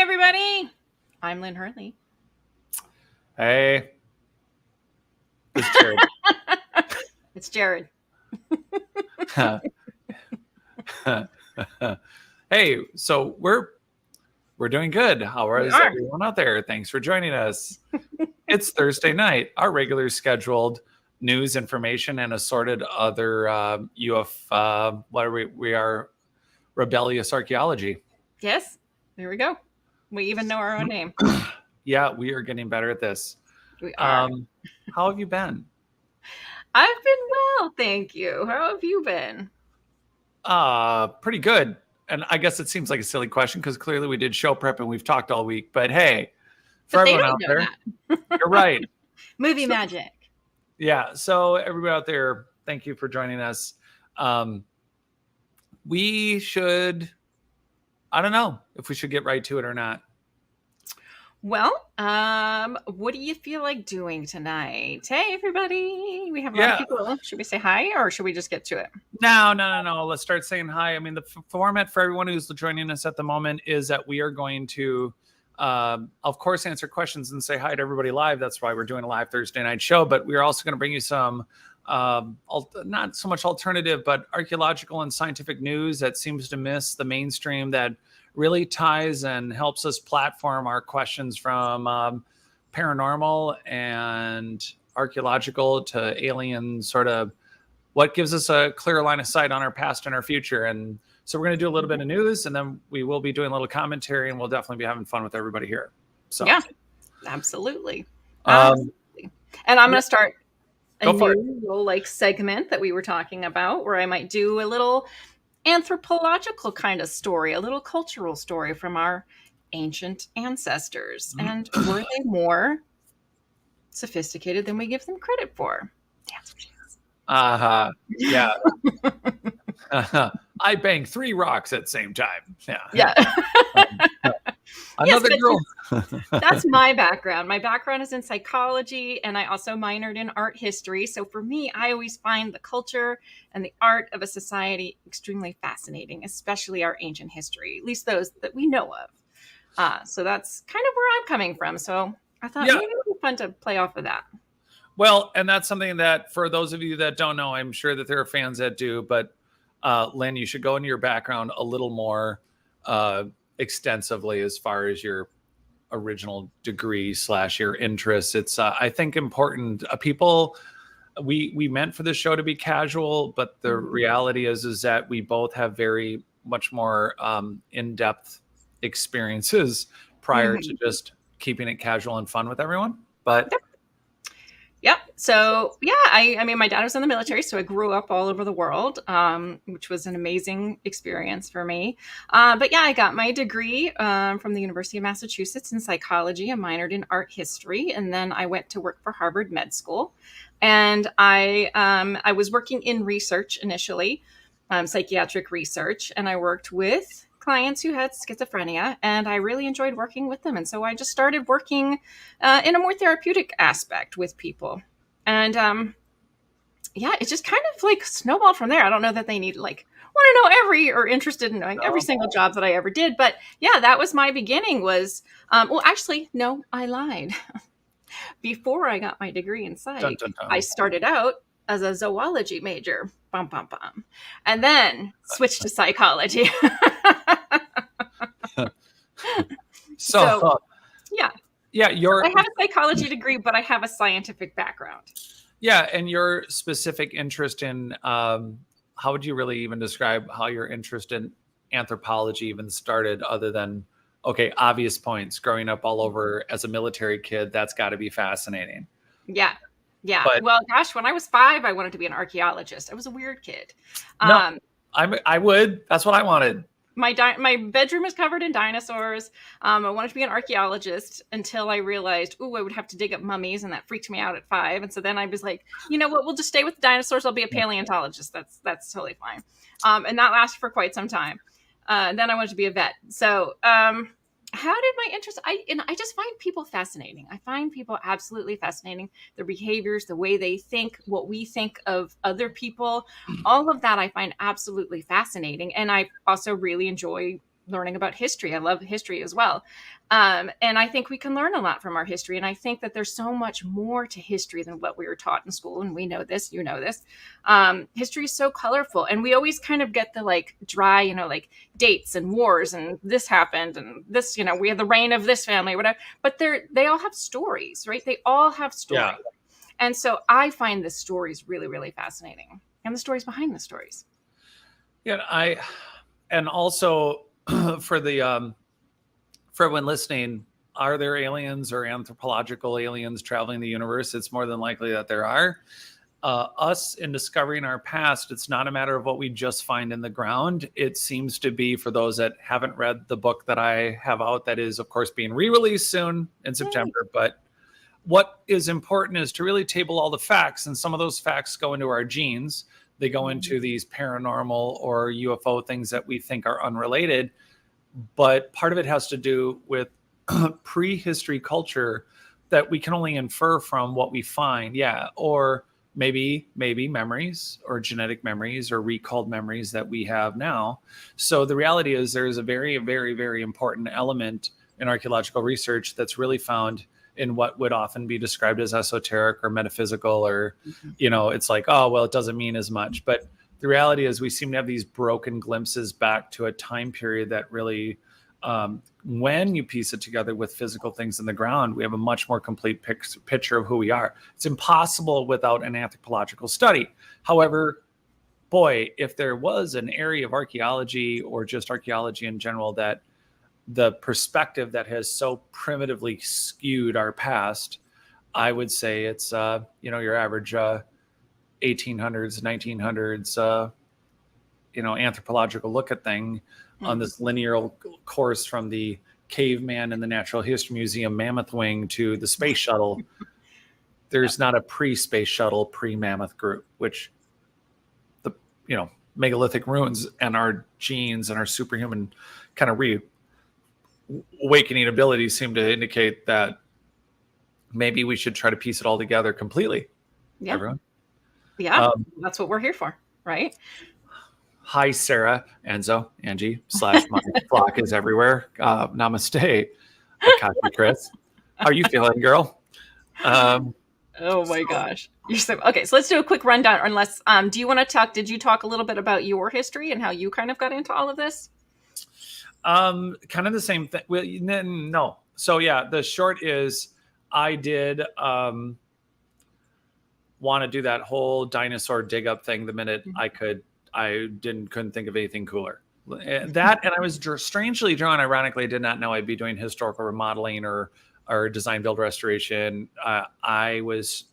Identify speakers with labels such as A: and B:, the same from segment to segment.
A: everybody. I'm Lynn Hurley.
B: Hey. It's Jared.
A: It's Jared.
B: Hey, so we're doing good. How is everyone out there? Thanks for joining us. It's Thursday night. Our regular scheduled news, information, and assorted other we are Rebellious Archaeology.
A: Yes, there we go. We even know our own name.
B: Yeah, we are getting better at this.
A: We are.
B: How have you been?
A: I've been well, thank you. How have you been?
B: Pretty good. And I guess it seems like a silly question because clearly we did show prep and we've talked all week. But hey, for everyone out there, you're right.
A: Movie magic.
B: Yeah. So everybody out there, thank you for joining us. We should, I don't know if we should get right to it or not.
A: Well, what do you feel like doing tonight? Hey, everybody. We have a lot of people. Should we say hi or should we just get to it?
B: No. Let's start saying hi. I mean, the format for everyone who's joining us at the moment is that we are going to, of course, answer questions and say hi to everybody live. That's why we're doing a live Thursday night show. But we're also going to bring you some, not so much alternative, but archaeological and scientific news that seems to miss the mainstream, that really ties and helps us platform our questions from paranormal and archaeological to alien, sort of what gives us a clear line of sight on our past and our future. And so we're going to do a little bit of news, and then we will be doing a little commentary, and we'll definitely be having fun with everybody here. So
A: yeah, absolutely. And I'm going to start a new little segment that we were talking about, where I might do a little anthropological kind of story, a little cultural story from our ancient ancestors. And were they more sophisticated than we give them credit for? The answer is
B: yeah. I banged 3 rocks at the same time.
A: Yeah.
B: Another girl.
A: That's my background. My background is in psychology, and I also minored in art history. So for me, I always find the culture and the art of a society extremely fascinating, especially our ancient history, at least those that we know of. So that's kind of where I'm coming from. So I thought maybe it would be fun to play off of that.
B: Well, and that's something that for those of you that don't know, I'm sure that there are fans that do, but Lynn, you should go into your background a little more extensively as far as your original degree / your interests. It's I think important. People, we meant for this show to be casual, but the reality is that we both have very much more in-depth experiences prior to just keeping it casual and fun with everyone. But
A: yep. So yeah, I mean, my dad was in the military, so I grew up all over the world, which was an amazing experience for me. But yeah, I got my degree from the University of Massachusetts in psychology. I minored in art history, and then I went to work for Harvard Med School. And I was working in research initially, psychiatric research, and I worked with clients who had schizophrenia, and I really enjoyed working with them. And so I just started working in a more therapeutic aspect with people. And it just kind of snowballed from there. I don't know that they need want to know or interested in knowing every single job that I ever did. But yeah, that was my beginning was, well, actually, no, I lied. Before I got my degree in psych, I started out as a zoology major, and then switched to psychology. So yeah. I have a psychology degree, but I have a scientific background.
B: Yeah, and your specific interest in how would you really even describe how your interest in anthropology even started, other than obvious points, growing up all over as a military kid? That's got to be fascinating.
A: Yeah. But, well, gosh, when I was 5, I wanted to be an archaeologist. I was a weird kid.
B: No, I would. That's what I wanted.
A: My bedroom is covered in dinosaurs. I wanted to be an archaeologist until I realized, I would have to dig up mummies, and that freaked me out at 5. And so then I was like, you know what? We'll just stay with the dinosaurs. I'll be a paleontologist. That's totally fine. And that lasted for quite some time. And then I wanted to be a vet. So how did my interest? I just find people fascinating. I find people absolutely fascinating. Their behaviors, the way they think, what we think of other people, all of that I find absolutely fascinating. And I also really enjoy learning about history. I love history as well. And I think we can learn a lot from our history. And I think that there's so much more to history than what we were taught in school. And we know this, you know this. History is so colorful. And we always kind of get the like dry, like dates and wars and this happened and this, we have the reign of this family, whatever. But they all have stories, right? They all have stories.
B: Yeah.
A: And so I find the stories really, really fascinating, and the stories behind the stories.
B: Yeah, and also for the for everyone listening, are there aliens or anthropological aliens traveling the universe? It's more than likely that there are. Us in discovering our past, it's not a matter of what we just find in the ground. It seems to be, for those that haven't read the book that I have out, that is, of course, being re-released soon in September. Yay. But what is important is to really table all the facts. And some of those facts go into our genes. They go into these paranormal or UFO things that we think are unrelated. But part of it has to do with prehistory culture that we can only infer from what we find. Yeah. Or maybe memories or genetic memories or recalled memories that we have now. So the reality is there's a very, very, very important element in archaeological research that's really found in what would often be described as esoteric or metaphysical, or, it's like, oh, well, it doesn't mean as much. But the reality is we seem to have these broken glimpses back to a time period that really, when you piece it together with physical things in the ground, we have a much more complete picture of who we are. It's impossible without an anthropological study. However, boy, if there was an area of archaeology or just archaeology in general that the perspective that has so primitively skewed our past, I would say it's, your average 1800s, 1900s, anthropological look at thing on this linear course from the caveman in the Natural History Museum Mammoth Wing to the space shuttle. There's not a pre-space shuttle, pre-mammoth group, which the, megalithic ruins and our genes and our superhuman kind of awakening abilities seem to indicate that maybe we should try to piece it all together completely.
A: Yeah.
B: Everyone.
A: Yeah. That's what we're here for. Right.
B: Hi, Sarah, Enzo, Angie, / my flock is everywhere. Namaste. Akashi, Chris. How are you feeling, girl?
A: Oh my gosh. You're so okay. So let's do a quick rundown. Unless, do you want to talk? Did you talk a little bit about your history and how you kind of got into all of this?
B: Kind of the same thing. Well, no. So yeah, the short is I did want to do that whole dinosaur dig up thing the minute I could. I couldn't think of anything cooler. That, and I was strangely drawn. Ironically, I did not know I'd be doing historical remodeling or design build restoration. I was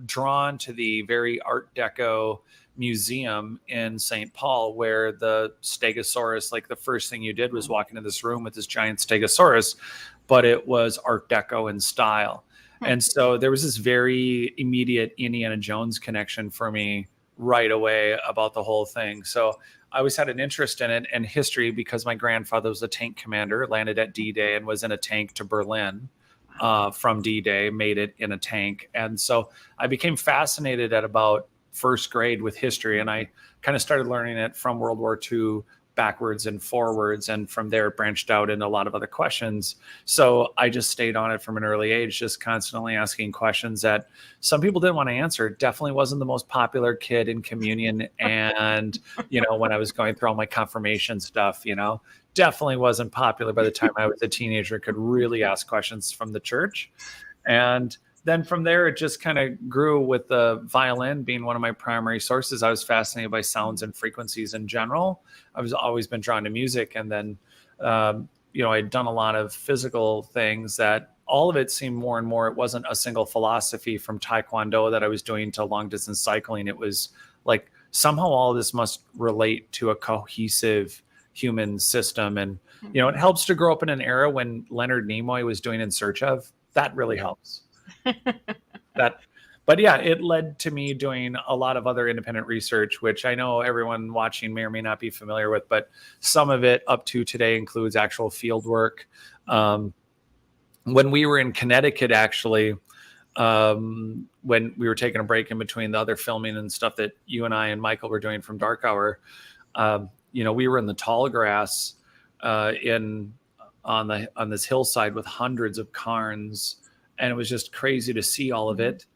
B: drawn to the very Art Deco museum in St. Paul, where the Stegosaurus, like the first thing you did was walk into this room with this giant Stegosaurus, but it was Art Deco in style. And so there was this very immediate Indiana Jones connection for me right away about the whole thing. So I always had an interest in it and history because my grandfather was a tank commander, landed at D-Day and was in a tank to Berlin from D-Day, made it in a tank. And so I became fascinated at about first grade with history, and I kind of started learning it from World War II backwards and forwards, and from there it branched out into a lot of other questions. So I just stayed on it from an early age, just constantly asking questions that some people didn't want to answer. Definitely wasn't the most popular kid in communion, and when I was going through all my confirmation stuff, definitely wasn't popular by the time I was a teenager. Could really ask questions from the church. And then from there, it just kind of grew with the violin being one of my primary sources. I was fascinated by sounds and frequencies in general. I was always been drawn to music. And then, I'd done a lot of physical things that all of it seemed more and more, it wasn't a single philosophy from Taekwondo that I was doing to long distance cycling. It was like somehow all of this must relate to a cohesive human system. And, it helps to grow up in an era when Leonard Nimoy was doing In Search Of. That really helps. But yeah, it led to me doing a lot of other independent research, which I know everyone watching may or may not be familiar with, but some of it up to today includes actual field work. When we were in Connecticut, actually, when we were taking a break in between the other filming and stuff that you and I and Michael were doing from Dark Hour, we were in the tall grass in on this hillside with hundreds of cairns, and it was just crazy to see all of it.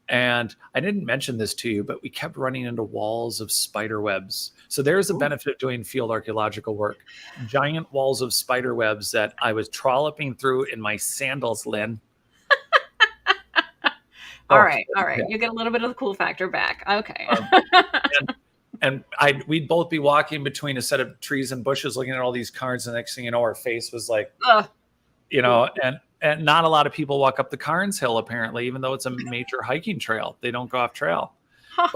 B: And I didn't mention this to you, but we kept running into walls of spider webs. So there's a benefit of doing field archaeological work. Giant walls of spider webs that I was trolloping through in my sandals, Lynn.
A: All
B: Oh,
A: right.
B: yeah.
A: You get a little bit of the cool factor back. Okay.
B: And we'd both be walking between a set of trees and bushes looking at all these cairns, and the next thing you know, our face was like,
A: Ugh.
B: and not a lot of people walk up the Cairns Hill, apparently, even though it's a major hiking trail. They don't go off trail.
A: Huh.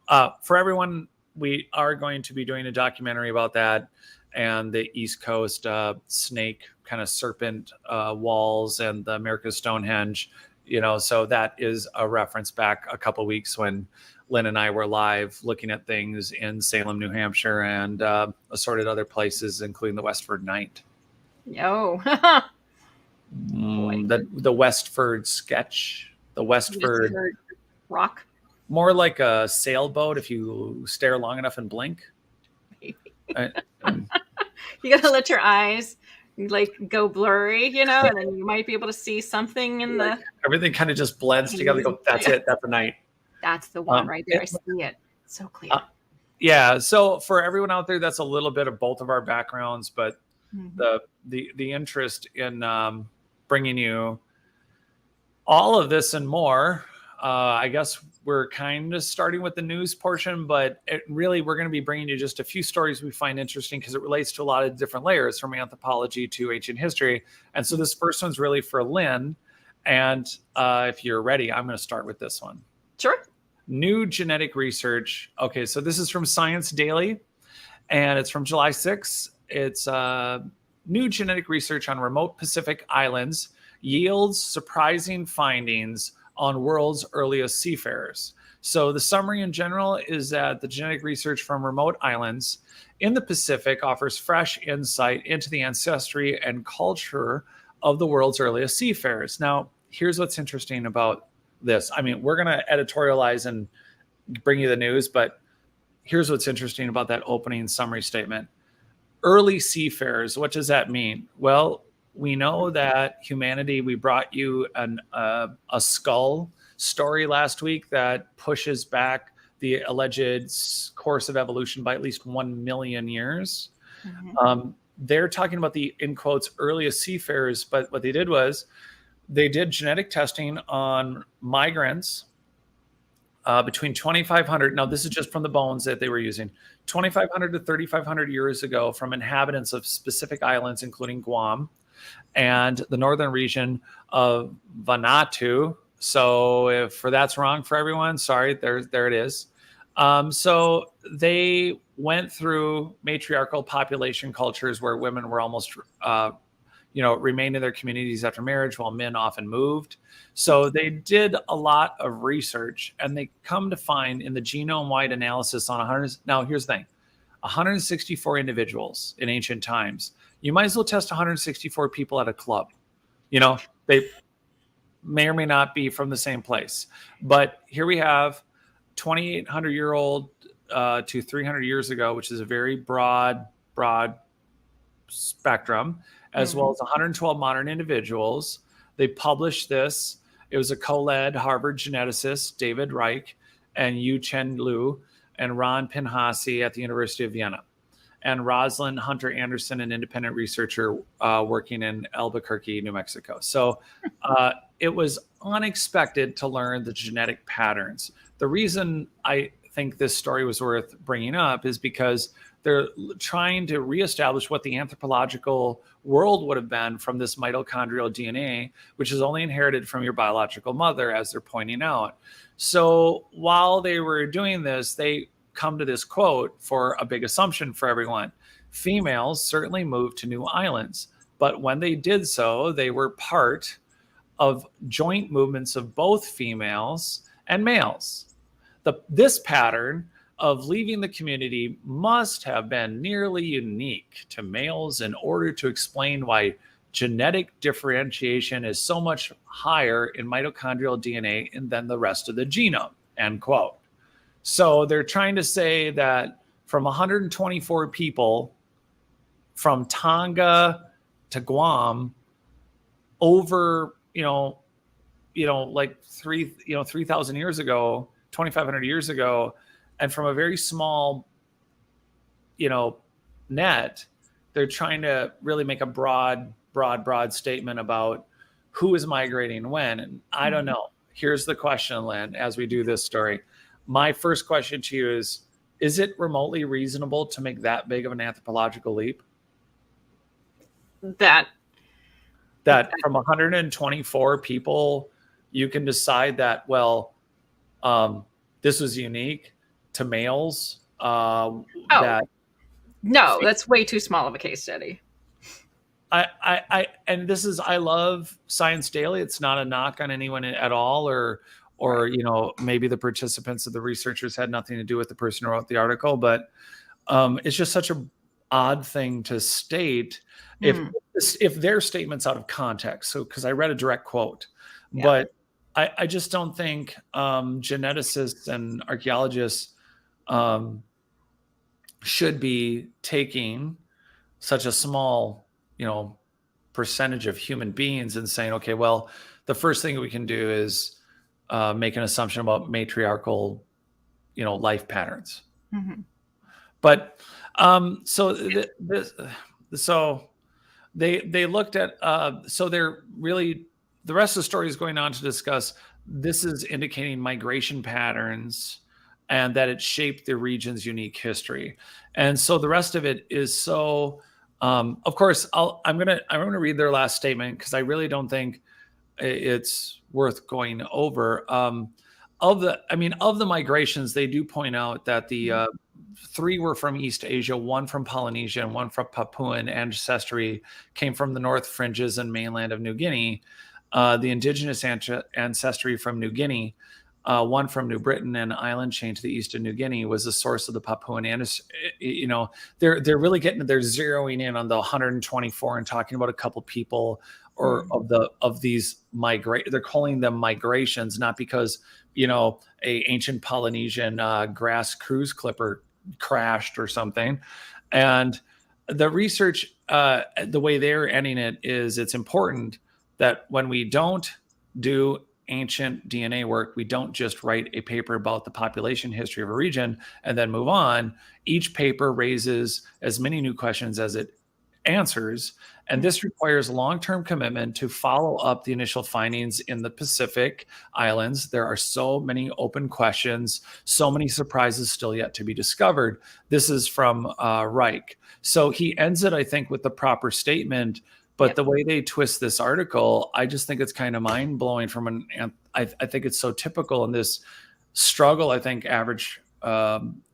B: But for everyone, we are going to be doing a documentary about that and the East Coast snake kind of serpent walls and the America's Stonehenge. So that is a reference back a couple of weeks when Lynn and I were live looking at things in Salem, New Hampshire, and assorted other places, including the Westford Night.
A: Yo.
B: The Westford sketch, the Westford
A: rock,
B: more like a sailboat if you stare long enough and blink.
A: You gotta let your eyes like go blurry, and then you might be able to see something in the.
B: Everything kind of just blends together. Go, that's it. That's the night.
A: That's the one right there. I see it so clear.
B: Yeah. So for everyone out there, that's a little bit of both of our backgrounds, but the interest in bringing you all of this and more. I guess we're kind of starting with the news portion, but we're going to be bringing you just a few stories we find interesting because it relates to a lot of different layers from anthropology to ancient history. And so this first one's really for Lynn. And if you're ready, I'm going to start with this one.
A: Sure.
B: New genetic research. Okay, so this is from Science Daily, and it's from July 6th. It's new genetic research on remote Pacific islands yields surprising findings on world's earliest seafarers. So the summary in general is that the genetic research from remote islands in the Pacific offers fresh insight into the ancestry and culture of the world's earliest seafarers. Now, here's what's interesting about this. I mean, we're going to editorialize and bring you the news, but here's what's interesting about that opening summary statement. Early seafarers, what does that mean? Well, we know that humanity, we brought you a skull story last week that pushes back the alleged course of evolution by at least 1 million years. They're talking about the, in quotes, earliest seafarers, but what they did was they did genetic testing on migrants between 2,500. Now, this is just from the bones that they were using. 2,500 to 3,500 years ago from inhabitants of specific islands, including Guam and the northern region of Vanuatu. So if that's wrong for everyone, sorry, there it is. So they went through matriarchal population cultures where women were almost, remained in their communities after marriage while men often moved. So they did a lot of research, and they come to find in the genome-wide analysis on 100. Now, here's the thing. 164 individuals in ancient times. You might as well test 164 people at a club. They may or may not be from the same place. But here we have 2,800-year-old to 300 years ago, which is a very broad spectrum, as well as 112 modern individuals. They published this. It was a co-led Harvard geneticist, David Reich, and Yu Chen Liu, and Ron Pinhasi at the University of Vienna, and Rosalind Hunter Anderson, an independent researcher working in Albuquerque, New Mexico. So it was unexpected to learn the genetic patterns. The reason I think this story was worth bringing up is because they're trying to reestablish what the anthropological world would have been from this mitochondrial DNA, which is only inherited from your biological mother, as they're pointing out. So while they were doing this, they come to this quote for a big assumption for everyone. Females certainly moved to new islands, but when they did so, they were part of joint movements of both females and males. This pattern of leaving the community must have been nearly unique to males in order to explain why genetic differentiation is so much higher in mitochondrial DNA than the rest of the genome, end quote. So they're trying to say that from 124 people from Tonga to Guam over, like 3,000 years ago, 2,500 years ago, and from a very small, net, they're trying to really make a broad statement about who is migrating when. And I don't know. Here's the question, Lynn, as we do this story. My first question to you is it remotely reasonable to make that big of an anthropological leap? That from 124 people, you can decide that, well, this was unique to males. That
A: no, that's way too small of a case study.
B: And this is, I love Science Daily. It's not a knock on anyone at all, or maybe the participants of the researchers had nothing to do with the person who wrote the article, but it's just such a odd thing to state if their statement's out of context. So, because I read a direct quote, but I just don't think geneticists and archaeologists should be taking such a small, percentage of human beings and saying, okay, well, the first thing we can do is make an assumption about matriarchal, life patterns. But so they looked at, so they're really, the rest of the story is going on to discuss, this is indicating migration patterns and that it shaped the region's unique history. And so the rest of it is so, of course, I'm gonna read their last statement because I really don't think it's worth going over. Of the migrations, they do point out that the 3 were from East Asia, 1 from Polynesia, and 1 from Papuan ancestry, came from the North Fringes and mainland of New Guinea. The indigenous ancestry from New Guinea, 1 from New Britain and island chain to the east of New Guinea, was the source of the Papuan ancestry. They're really they're zeroing in on the 124 and talking about a couple people or of these they're calling them migrations, not because a ancient Polynesian grass cruise clipper crashed or something. And the research, the way they're ending it is, it's important that when we don't do ancient DNA work, we don't just write a paper about the population history of a region and then move on. Each paper raises as many new questions as it answers, and this requires long-term commitment to follow up the initial findings in the Pacific Islands. There are so many open questions, so many surprises still yet to be discovered. This is from Reich. So he ends it, I think, with the proper statement. But the way they twist this article, I just think it's kind of mind-blowing I think it's so typical in this struggle, I think, average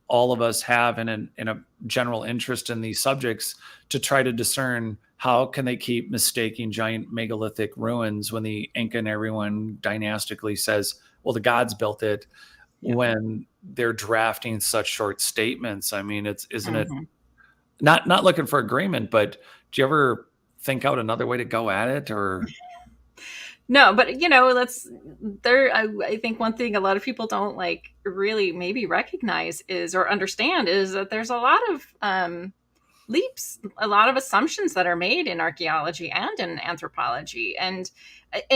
B: all of us have in a general interest in these subjects, to try to discern how can they keep mistaking giant megalithic ruins when the Inca and everyone dynastically says, well, the gods built it, when they're drafting such short statements. I mean, isn't it not looking for agreement, but do you ever think out another way to go at it? Or
A: no, but I think one thing a lot of people don't really maybe recognize is, or understand, is that there's a lot of leaps, a lot of assumptions that are made in archaeology and in anthropology. And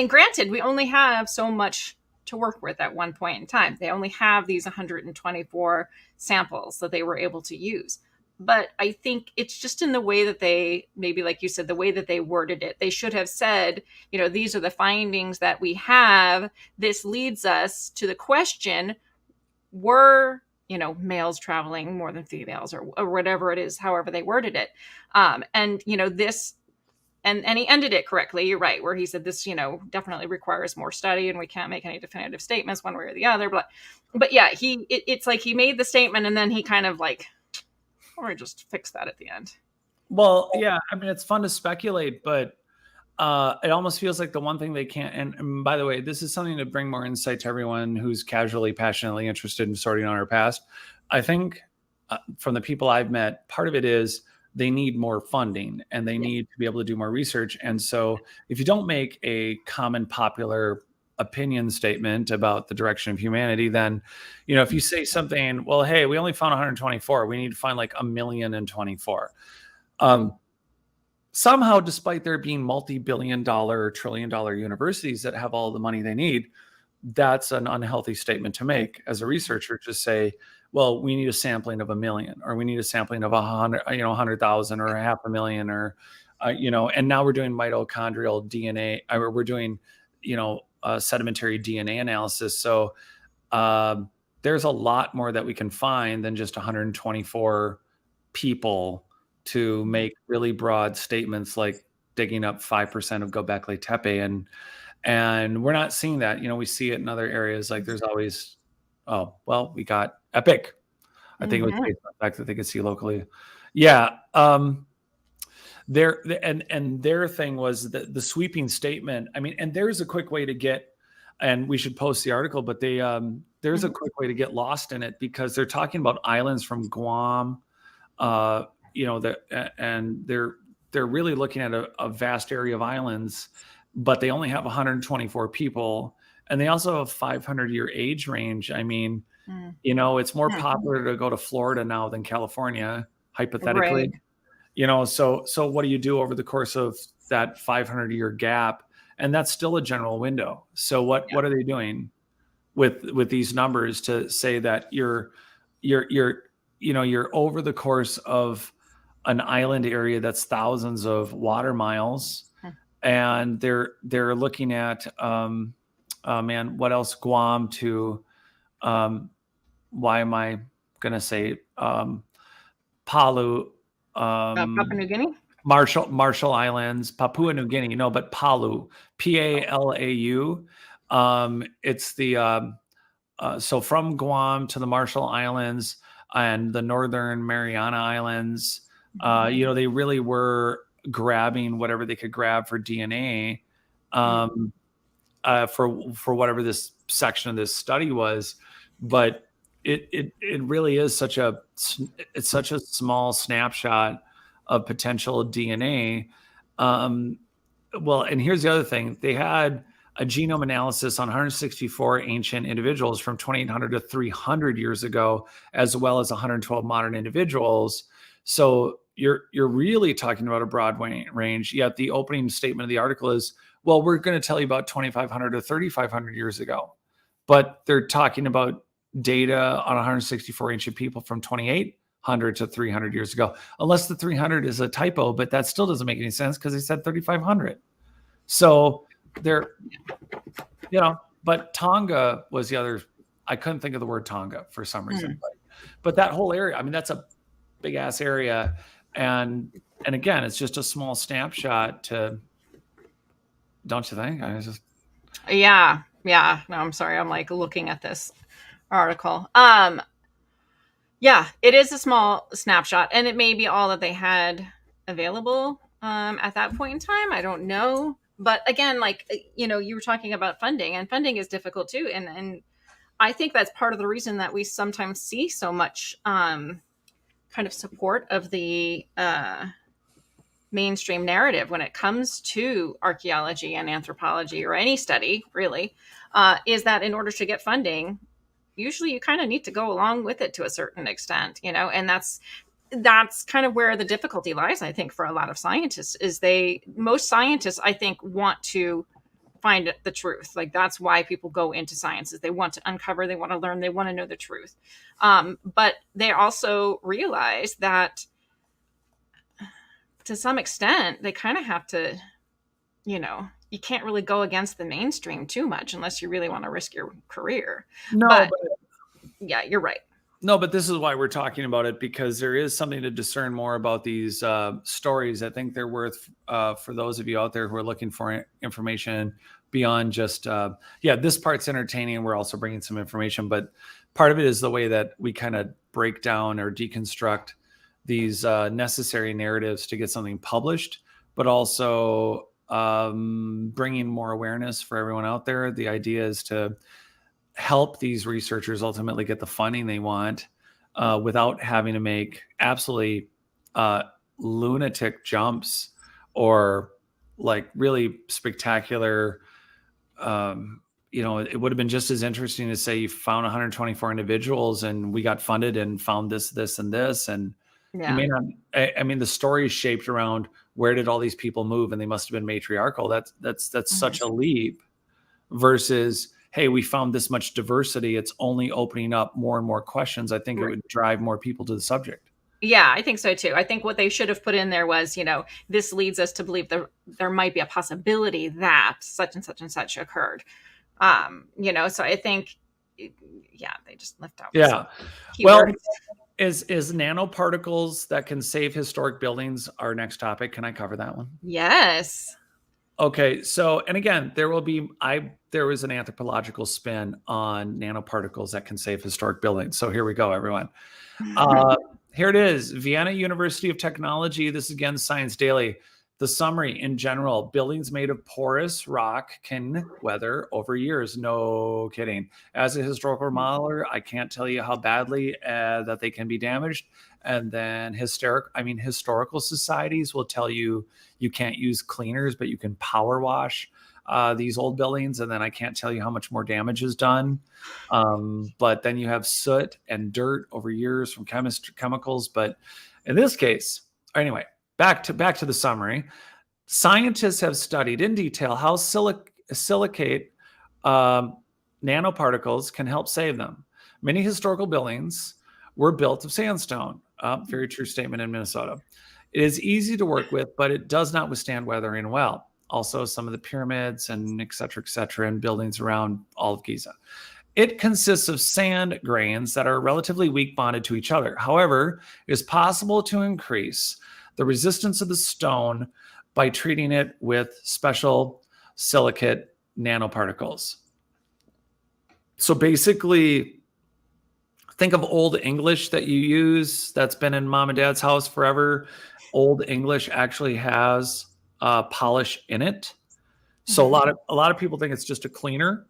A: granted, we only have so much to work with at one point in time. They only have these 124 samples that they were able to use. But I think it's just in the way that they, maybe like you said, the way that they worded it. They should have said, these are the findings that we have. This leads us to the question, were, males traveling more than females, or whatever it is, however they worded it. This, and he ended it correctly. You're right, where he said this, definitely requires more study and we can't make any definitive statements one way or the other. But yeah, it's like he made the statement and then he kind of or just fix that at the end.
B: Well, yeah, I mean, it's fun to speculate, but it almost feels like the one thing they can't, and by the way, this is something to bring more insight to everyone who's casually, passionately interested in sorting on our past. I think from the people I've met, part of it is they need more funding and they need to be able to do more research. And so if you don't make a common popular opinion statement about the direction of humanity, then, if you say something, well, hey, we only found 124, we need to find 1,024. somehow, despite there being multi-billion-dollar, trillion-dollar universities that have all the money they need, that's an unhealthy statement to make as a researcher, to say, well, we need a sampling of 1 million, or we need a sampling of 100, 100,000 or 500,000, or, and now we're doing mitochondrial DNA, or we're doing, sedimentary DNA analysis. So there's a lot more that we can find than just 124 people to make really broad statements like digging up 5% of Göbekli Tepe. And we're not seeing that. We see it in other areas. Like there's always, we got Epic. I think it was based on the fact that they could see locally. Yeah. Their thing was the sweeping statement. I mean, and there's a quick way to get, and we should post the article, but there's a quick way to get lost in it, because they're talking about islands from Guam, and they're really looking at a vast area of islands, but they only have 124 people, and they also have 500-year age range. I mean, it's more popular to go to Florida now than California, hypothetically. Right. So what do you do over the course of that 500-year gap? And that's still a general window. So what are they doing with these numbers to say that you're over the course of an island area that's thousands of water miles, and they're looking at what else? Guam to why am I gonna say Palu?
A: Papua New Guinea?
B: Marshall Islands, Papua New Guinea, but Palu, Palau. It's the so from Guam to the Marshall Islands and the Northern Mariana Islands, they really were grabbing whatever they could grab for DNA, for whatever this section of this study was. But it really is such a small snapshot of potential DNA. And here's the other thing. They had a genome analysis on 164 ancient individuals from 2800 to 300 years ago, as well as 112 modern individuals. So you're really talking about a broad range. Yet the opening statement of the article is, well, we're going to tell you about 2,500 to 3,500 years ago. But they're talking about data on 164 ancient people from 2,800 to 300 years ago, unless the 300 is a typo, but that still doesn't make any sense because they said 3,500. So they're, but Tonga was the other. I couldn't think of the word Tonga for some reason, but that whole area, I mean, that's a big ass area. And again, it's just a small snapshot don't you think?
A: Yeah. No, I'm sorry. I'm like looking at this article. Yeah, it is a small snapshot, and it may be all that they had available at that point in time. I don't know. But again, you were talking about funding, and funding is difficult too. And I think that's part of the reason that we sometimes see so much kind of support of the mainstream narrative when it comes to archaeology and anthropology, or any study really, is that in order to get funding, usually you kind of need to go along with it to a certain extent, and that's kind of where the difficulty lies, I think, for a lot of scientists. Most scientists, I think, want to find the truth. Like, that's why people go into science, is they want to uncover, they want to learn, they want to know the truth. But they also realize that to some extent, they kind of have to, you can't really go against the mainstream too much unless you really want to risk your career. But yeah, you're right.
B: No, but this is why we're talking about it, because there is something to discern more about these stories. I think they're worth, for those of you out there who are looking for information beyond just, this part's entertaining. We're also bringing some information, but part of it is the way that we kind of break down or deconstruct these necessary narratives to get something published, but also bringing more awareness for everyone out there. The idea is to help these researchers ultimately get the funding they want without having to make absolutely lunatic jumps or like really spectacular. It would have been just as interesting to say you found 124 individuals and we got funded and found this, and this. And you may not, I mean, the story is shaped around where did all these people move? And they must have been matriarchal. That's such a
A: Mhm.
B: leap versus, hey, we found this much diversity. It's only opening up more and more questions. I think it
A: Right.
B: would drive more people to the subject.
A: Yeah, I think so too. I think what they should have put in there was, this leads us to believe there might be a possibility that such and such occurred. So I think, yeah, they just left out some
B: Yeah. Well,
A: keywords.
B: is nanoparticles that can save historic buildings our next topic? Can I cover that one?
A: Yes.
B: Okay, so and again, there was an anthropological spin on nanoparticles that can save historic buildings. So here we go, everyone. Here it is, Vienna University of Technology. This is again Science Daily. The summary in general: buildings made of porous rock can weather over years. No kidding. As a historical remodeler, I can't tell you how badly that they can be damaged. And then historical societies will tell you you can't use cleaners, but you can power wash these old buildings. And then I can't tell you how much more damage is done. But then you have soot and dirt over years from chemicals. But in this case, anyway, back to the summary. Scientists have studied in detail how silicate nanoparticles can help save them. Many historical buildings were built of sandstone. Very true statement in Minnesota. It is easy to work with, but it does not withstand weathering well. Also, some of the pyramids and et cetera, and buildings around all of Giza. It consists of sand grains that are relatively weak bonded to each other. However, it is possible to increase the resistance of the stone by treating it with special silicate nanoparticles. So basically, think of Old English that you use that's been in mom and dad's house forever. Old English actually has polish in it. So a lot of people think it's just a cleaner,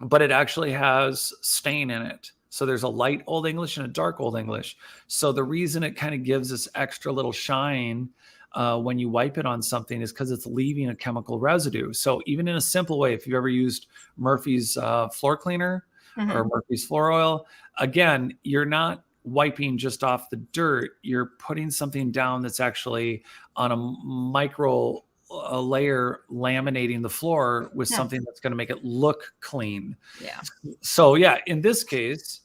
B: but it actually has stain in it. So there's a light Old English and a dark Old English. So the reason it kind of gives this extra little shine when you wipe it on something is because it's leaving a chemical residue. So even in a simple way, if you've ever used Murphy's floor cleaner or Murphy's floor oil, again, you're not wiping just off the dirt. You're putting something down that's actually on a micro layer laminating the floor with something that's going to make it look clean.
A: Yeah.
B: So yeah, in this case,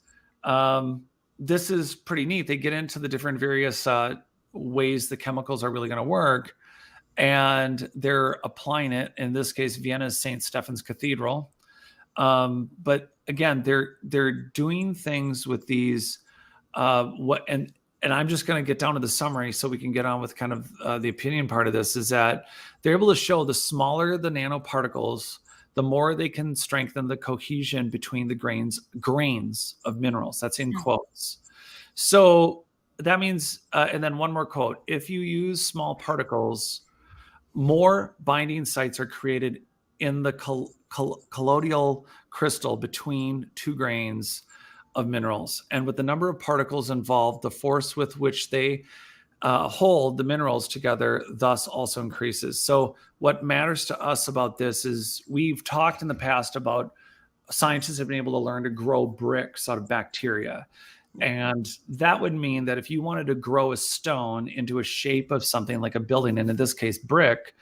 B: this is pretty neat. They get into the different various ways the chemicals are really going to work, and they're applying it. In this case, Vienna's St. Stephen's Cathedral. But again, they're doing things with these. And I'm just going to get down to the summary so we can get on with kind of the opinion part of this, is that they're able to show the smaller the nanoparticles, the more they can strengthen the cohesion between the grains of minerals. That's in quotes. So that means, and then one more quote, if you use small particles, more binding sites are created in the colloidal crystal between two grains of minerals. And with the number of particles involved, the force with which they hold the minerals together thus also increases. So what matters to us about this is we've talked in the past about scientists have been able to learn to grow bricks out of bacteria. And that would mean that if you wanted to grow a stone into a shape of something like a building, and in this case, brick,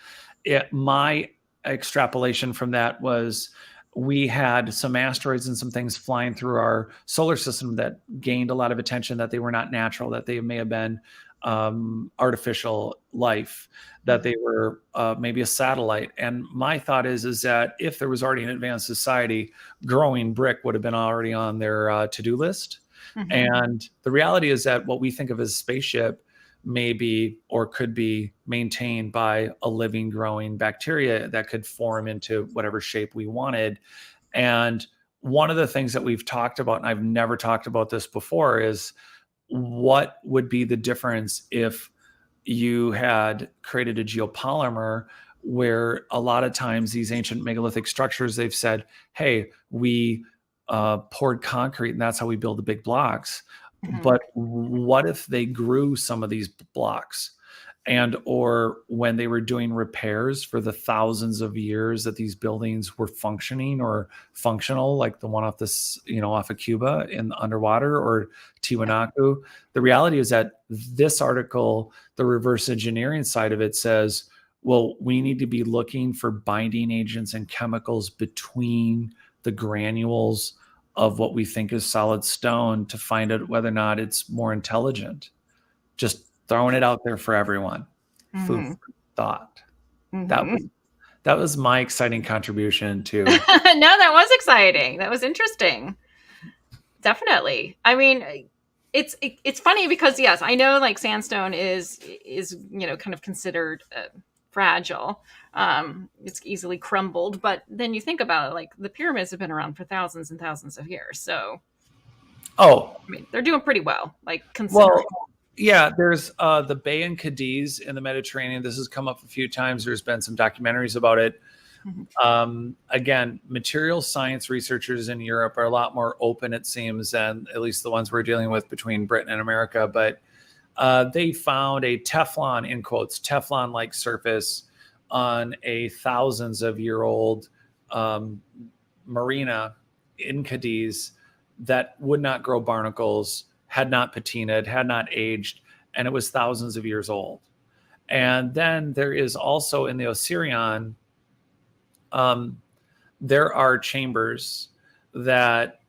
B: my extrapolation from that was we had some asteroids and some things flying through our solar system that gained a lot of attention, that they were not natural, that they may have been artificial life, that they were maybe a satellite. And my thought is that if there was already an advanced society, growing brick would have been already on their to-do list. And the reality is that what we think of as a spaceship may be or could be maintained by a living, growing bacteria that could form into whatever shape we wanted. And one of the things that we've talked about, and I've never talked about this before, is what would be the difference if you had created a geopolymer, where a lot of times these ancient megalithic structures, they've said, hey, we poured concrete and that's how we build the big blocks. But what if they grew some of these blocks and or when they were doing repairs for the thousands of years that these buildings were functioning or functional, like the one off this, off of Cuba in underwater, or Tiwanaku. The reality is that this article, the reverse engineering side of it, says, well, we need to be looking for binding agents and chemicals between the granules of what we think is solid stone to find out whether or not it's more intelligent. Just throwing it out there for everyone. Food for thought. That was my exciting contribution to.
A: No, that was exciting. That was interesting. Definitely. I mean, it's funny because, yes, I know like sandstone is kind of considered fragile. It's easily crumbled, but then you think about it, like the pyramids have been around for thousands and thousands of years. So, I mean, they're doing pretty well. Like considering.
B: Yeah, there's the Bay in Cadiz in the Mediterranean. This has come up a few times. There's been some documentaries about it. Again, material science researchers in Europe are a lot more open, it seems, than at least the ones we're dealing with between Britain and America. But they found a Teflon, in quotes, Teflon-like surface on a thousands of year old marina in Cadiz that would not grow barnacles, had not patinaed, had not aged, and it was thousands of years old. And then there is also in the Osirian, there are chambers that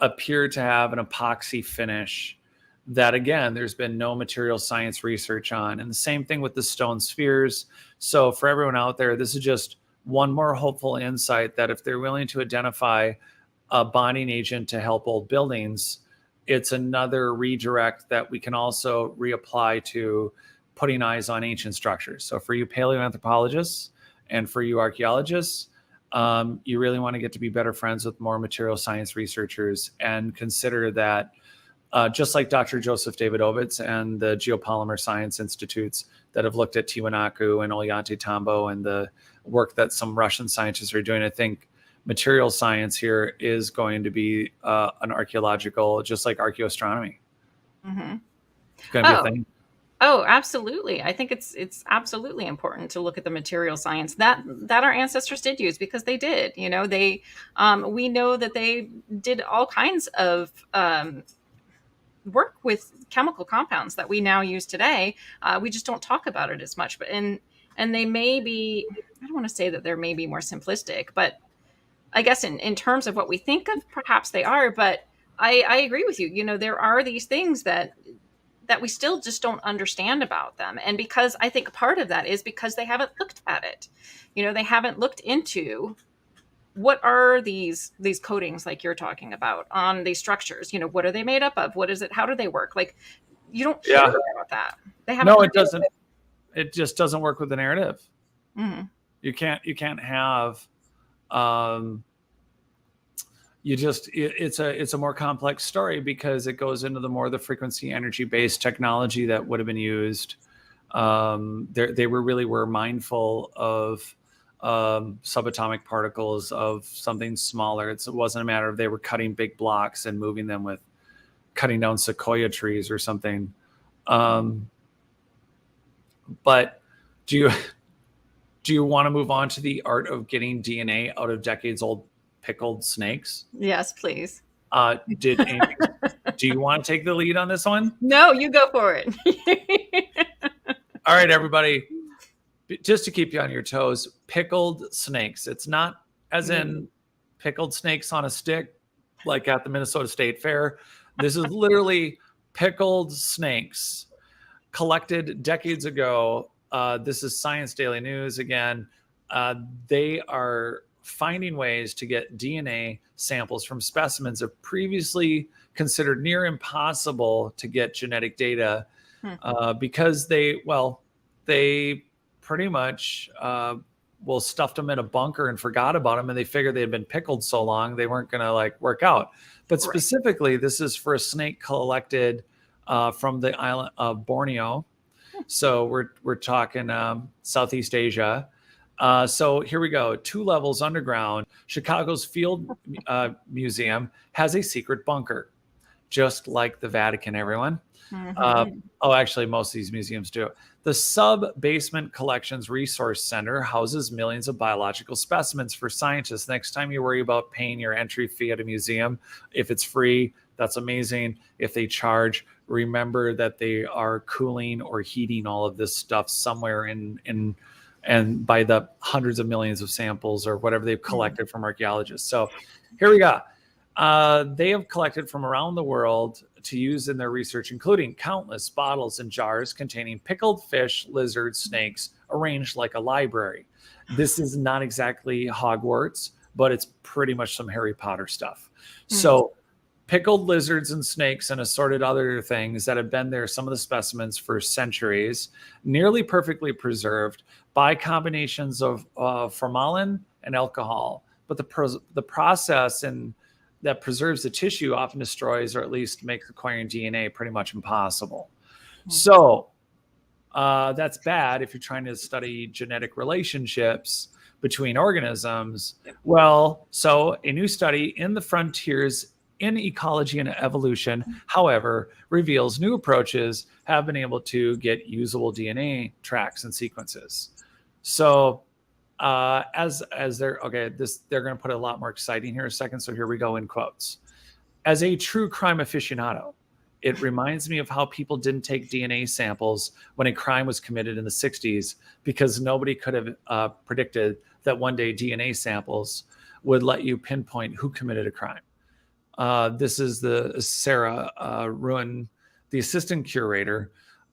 B: appear to have an epoxy finish that, again, there's been no material science research on. And the same thing with the stone spheres. So for everyone out there, this is just one more hopeful insight that if they're willing to identify a bonding agent to help old buildings, it's another redirect that we can also reapply to putting eyes on ancient structures. So for you paleoanthropologists and for you archaeologists, you really want to get to be better friends with more material science researchers and consider that just like Dr. Joseph Davidovitz and the Geopolymer Science Institutes that have looked at Tiwanaku and Ollantaytambo and the work that some Russian scientists are doing, I think material science here is going to be an archaeological, just like archaeoastronomy. It's going to be a thing.
A: Oh, absolutely. I think it's absolutely important to look at the material science that our ancestors did use, because they did. They we know that they did all kinds of work with chemical compounds that we now use today. We just don't talk about it as much. But and they may be, I don't want to say that they're maybe more simplistic, but I guess in terms of what we think of, perhaps they are. But I agree with you. There are these things that we still just don't understand about them. And because I think part of that is because they haven't looked at it. They haven't looked into what are these coatings like you're talking about on these structures. What are they made up of? What is it? How do they work? Like, you don't hear about that. They haven't.
B: No, it doesn't. It just doesn't work with the narrative. You can't have it's a more complex story because it goes into the frequency energy based technology that would have been used. They were mindful of subatomic particles, of something smaller. It wasn't a matter of they were cutting big blocks and moving them with cutting down sequoia trees or something. But do you want to move on to the art of getting DNA out of decades old pickled snakes?
A: Yes, please.
B: Do you want to take the lead on this one?
A: No, you go for it.
B: All right, everybody. Just to keep you on your toes, pickled snakes. It's not as in pickled snakes on a stick, like at the Minnesota State Fair. This is literally pickled snakes collected decades ago. This is Science Daily News again. They are finding ways to get DNA samples from specimens of previously considered near impossible to get genetic data because they pretty much stuffed them in a bunker and forgot about them, and they figured they had been pickled so long they weren't going to work out. But specifically, this is for a snake collected from the island of Borneo. So we're talking Southeast Asia. So here we go. 2 levels underground, Chicago's Field Museum has a secret bunker. just like the Vatican, everyone.
A: Mm-hmm.
B: Actually, most of these museums do. The Sub-Basement Collections Resource Center houses millions of biological specimens for scientists. Next time you worry about paying your entry fee at a museum, if it's free, that's amazing. If they charge, remember that they are cooling or heating all of this stuff somewhere in and by the hundreds of millions of samples or whatever they've collected from archaeologists. So here we go. They have collected from around the world to use in their research, including countless bottles and jars containing pickled fish, lizards, snakes, arranged like a library. This is not exactly Hogwarts, but it's pretty much some Harry Potter stuff. So pickled lizards and snakes and assorted other things that have been there, some of the specimens for centuries, nearly perfectly preserved by combinations of formalin and alcohol. But the process that preserves the tissue often destroys or at least makes acquiring DNA pretty much impossible. So that's bad if you're trying to study genetic relationships between organisms. Well, so a new study in the Frontiers in Ecology and Evolution, however, reveals new approaches have been able to get usable DNA tracks and sequences. So as they're going to put it a lot more exciting here in a second. So here we go in quotes. As a true crime aficionado, it reminds me of how people didn't take DNA samples when a crime was committed in the 60s because nobody could have predicted that one day DNA samples would let you pinpoint who committed a crime. This is the Sarah Ruin, the assistant curator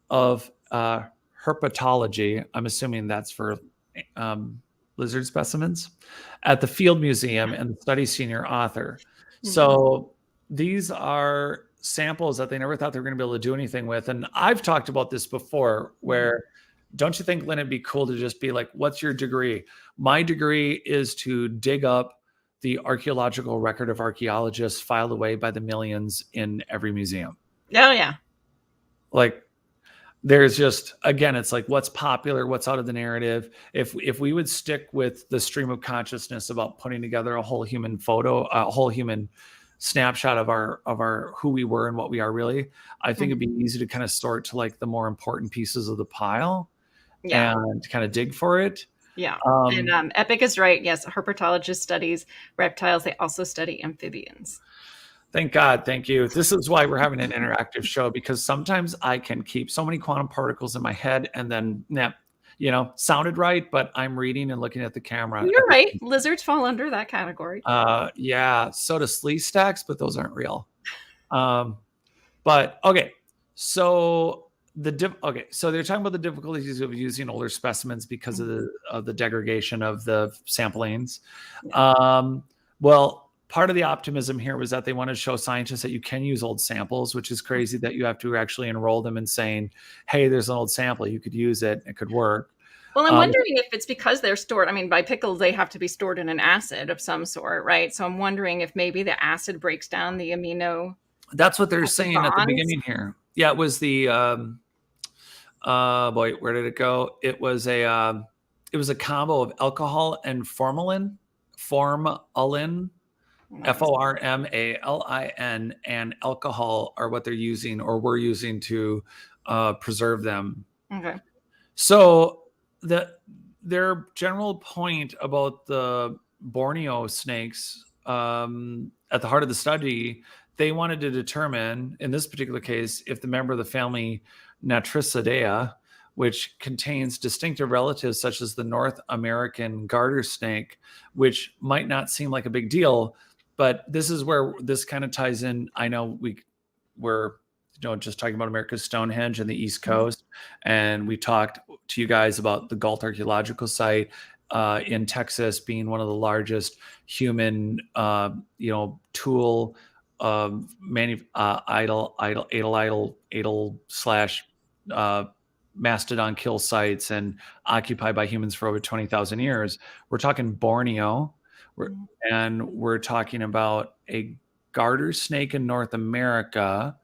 B: of herpetology. I'm assuming that's for lizard specimens at the Field Museum and the study's senior author. So these are samples that they never thought they were going to be able to do anything with. And I've talked about this before where don't you think, Lynn, it'd be cool to just be like, what's your degree? My degree is to dig up the archaeological record of archaeologists filed away by the millions in every museum.
A: Oh, yeah.
B: Like, there's just, again, it's like what's popular, what's out of the narrative. If we would stick with the stream of consciousness about putting together a whole human photo, a whole human snapshot of our who we were and what we are really, I think it'd be easy to kind of sort to like the more important pieces of the pile and kind of dig for it.
A: Yeah. And Epic is right. Yes. Herpetologists studies reptiles. They also study amphibians.
B: Thank God. Thank you. This is why we're having an interactive show, because sometimes I can keep so many quantum particles in my head and then, sounded right, but I'm reading and looking at the camera.
A: You're right. Lizards fall under that category.
B: Yeah. So do slee stacks, but those aren't real. But okay. So so they're talking about the difficulties of using older specimens because of the degradation of the samplings. Well, part of the optimism here was that they want to show scientists that you can use old samples, which is crazy that you have to actually enroll them in saying, hey, there's an old sample, you could use it, it could work.
A: Well, I'm wondering if it's because they're stored. I mean, by pickles, they have to be stored in an acid of some sort, right? So I'm wondering if maybe the acid breaks down the amino.
B: That's what they're saying bonds at the beginning here. Yeah, it was the, where did it go? It was a combo of alcohol and formalin, Formalin, and alcohol are what they're using or were using to preserve them.
A: Okay.
B: So their general point about the Borneo snakes at the heart of the study, they wanted to determine, in this particular case, if the member of the family Natricidae, which contains distinctive relatives such as the North American garter snake, which might not seem like a big deal, but this is where this kind of ties in. I know we're just talking about America's Stonehenge and the East Coast, and we talked to you guys about the Galt Archaeological Site in Texas being one of the largest human, tool idol slash mastodon kill sites and occupied by humans for over 20,000 years. We're talking Borneo, and we're talking about a garter snake in North America.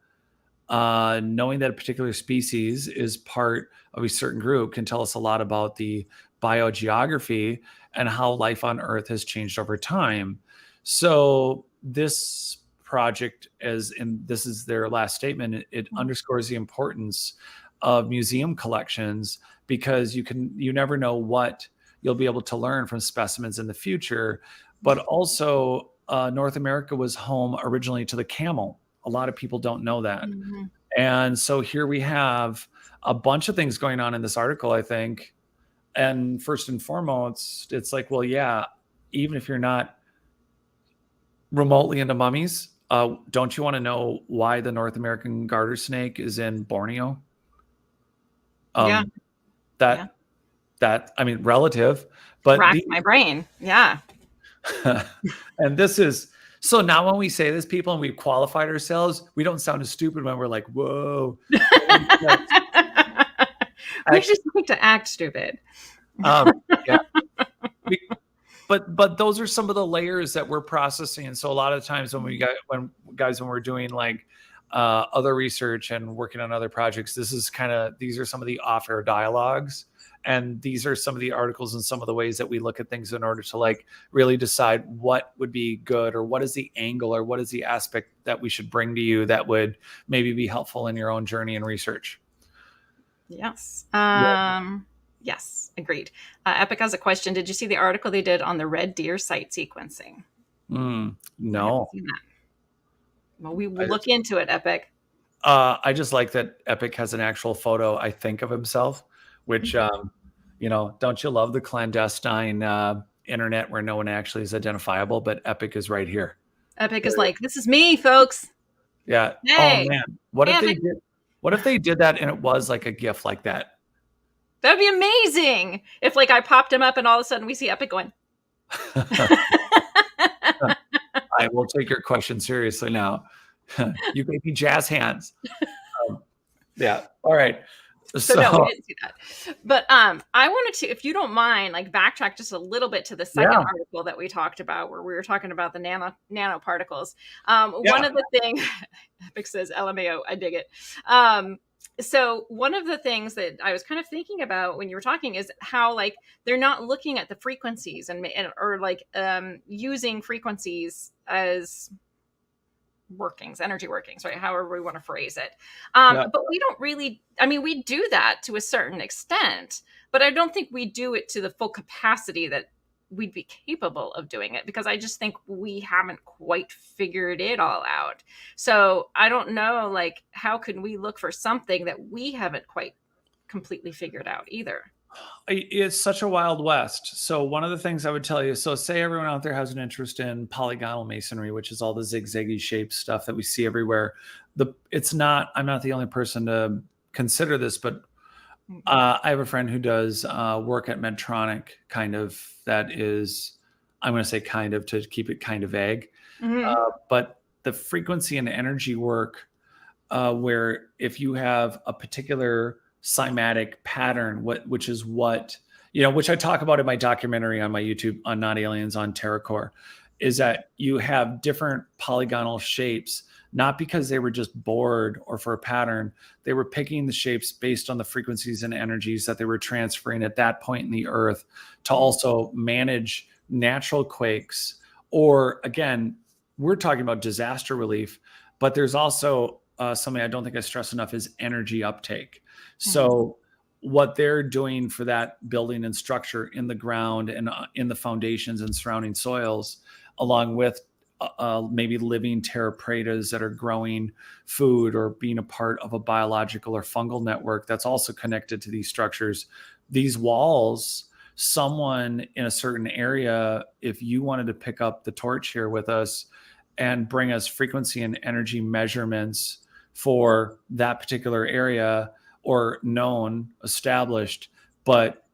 B: Knowing that a particular species is part of a certain group can tell us a lot about the biogeography and how life on Earth has changed over time. So this project, as and this is their last statement, it underscores the importance of museum collections, because you never know what you'll be able to learn from specimens in the future. But also, North America was home originally to the camel. A lot of people don't know that.
A: Mm-hmm.
B: And so here we have a bunch of things going on in this article, I think. And first and foremost, it's like, well, yeah, even if you're not remotely into mummies, don't you want to know why the North American garter snake is in Borneo?
A: Yeah.
B: Um, that I mean, relative, but
A: Racked my brain. Yeah.
B: and this is so now when we say this, people, and we've qualified ourselves, we don't sound as stupid when we're like, whoa.
A: We just like to act stupid.
B: Yeah. But those are some of the layers that we're processing. And so a lot of times when we're doing like other research and working on other projects, these are some of the off-air dialogues, and these are some of the articles and some of the ways that we look at things in order to like really decide what would be good, or what is the angle, or what is the aspect that we should bring to you that would maybe be helpful in your own journey and research.
A: Yes. Yes, agreed. Epic has a question. Did you see the article they did on the red deer site sequencing?
B: No.
A: Well, we will look into it, Epic.
B: I just like that Epic has an actual photo, I think, of himself, which, don't you love the clandestine internet where no one actually is identifiable, but Epic is right here.
A: Epic is like, this is me, folks.
B: Yeah.
A: Hey,
B: oh man. What if they did that and it was like a GIF like that?
A: That'd be amazing. If like I popped him up and all of a sudden we see Epic going.
B: I will take your question seriously now. You gave me jazz hands. Yeah. All right.
A: So no, we didn't see that. But I wanted to, if you don't mind, like backtrack just a little bit to the second article that we talked about, where we were talking about the nanoparticles. One of the things, Epic says, LMAO, I dig it. So one of the things that I was kind of thinking about when you were talking is how like they're not looking at the frequencies or like using frequencies as energy workings, right? However we want to phrase it. But we don't really, we do that to a certain extent, but I don't think we do it to the full capacity that we'd be capable of doing it, because I just think we haven't quite figured it all out. So I don't know, like, how can we look for something that we haven't quite completely figured out either?
B: It's such a wild west. So one of the things I would tell you, so say everyone out there has an interest in polygonal masonry, which is all the zigzaggy shaped stuff that we see everywhere. I'm not the only person to consider this, but I have a friend who does work at Medtronic, kind of, that is, I'm going to say kind of to keep it kind of vague. But the frequency and energy work, where if you have a particular cymatic pattern, which is what, which I talk about in my documentary on my YouTube on Not Aliens on TerraCore, is that you have different polygonal shapes, not because they were just bored or for a pattern. They were picking the shapes based on the frequencies and energies that they were transferring at that point in the earth to also manage natural quakes. Or again, we're talking about disaster relief, but there's also something I don't think I stress enough is energy uptake. So what they're doing for that building and structure in the ground and in the foundations and surrounding soils, along with maybe living terra pretas that are growing food or being a part of a biological or fungal network that's also connected to these structures. These walls, someone in a certain area, if you wanted to pick up the torch here with us and bring us frequency and energy measurements for that particular area, or established, but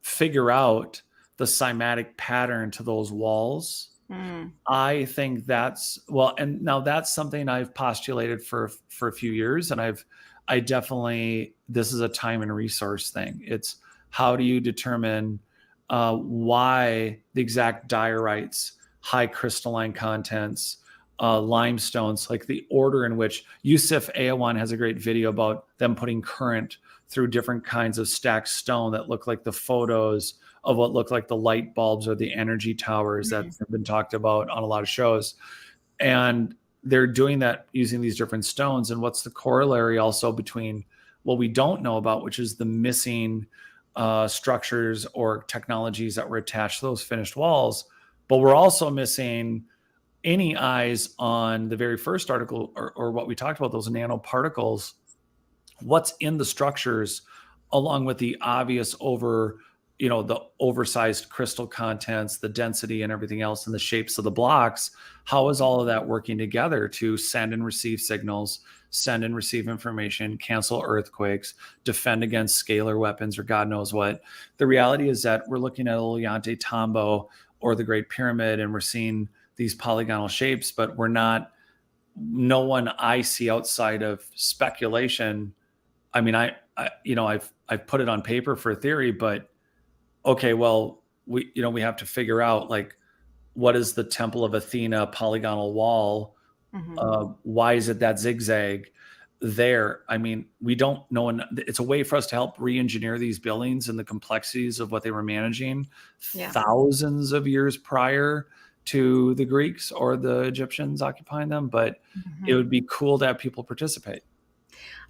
B: figure out the cymatic pattern to those walls. I think that's something I've postulated for a few years. And this is a time and resource thing. It's how do you determine why the exact diorites, high crystalline contents, limestones, like the order in which Yusuf Ayawan has a great video about them putting current through different kinds of stacked stone that look like the photos of what look like the light bulbs or the energy towers that have been talked about on a lot of shows. And they're doing that using these different stones. And what's the corollary also between what we don't know about, which is the missing structures or technologies that were attached to those finished walls, but we're also missing any eyes on the very first article, or what we talked about, those nanoparticles, what's in the structures, along with the obvious the oversized crystal contents, the density and everything else, and the shapes of the blocks. How is all of that working together to send and receive signals, send and receive information, cancel earthquakes, defend against scalar weapons, or God knows what? The reality is that we're looking at Ollantaytambo Tombo or the Great Pyramid, and we're seeing these polygonal shapes, but no one I see outside of speculation. I mean, I've put it on paper for a theory, but okay, well, we have to figure out, like, what is the Temple of Athena polygonal wall? Why is it that zigzag there? I mean, we don't know. And it's a way for us to help re-engineer these buildings and the complexities of what they were managing thousands of years prior to the Greeks or the Egyptians occupying them. But it would be cool to have people participate.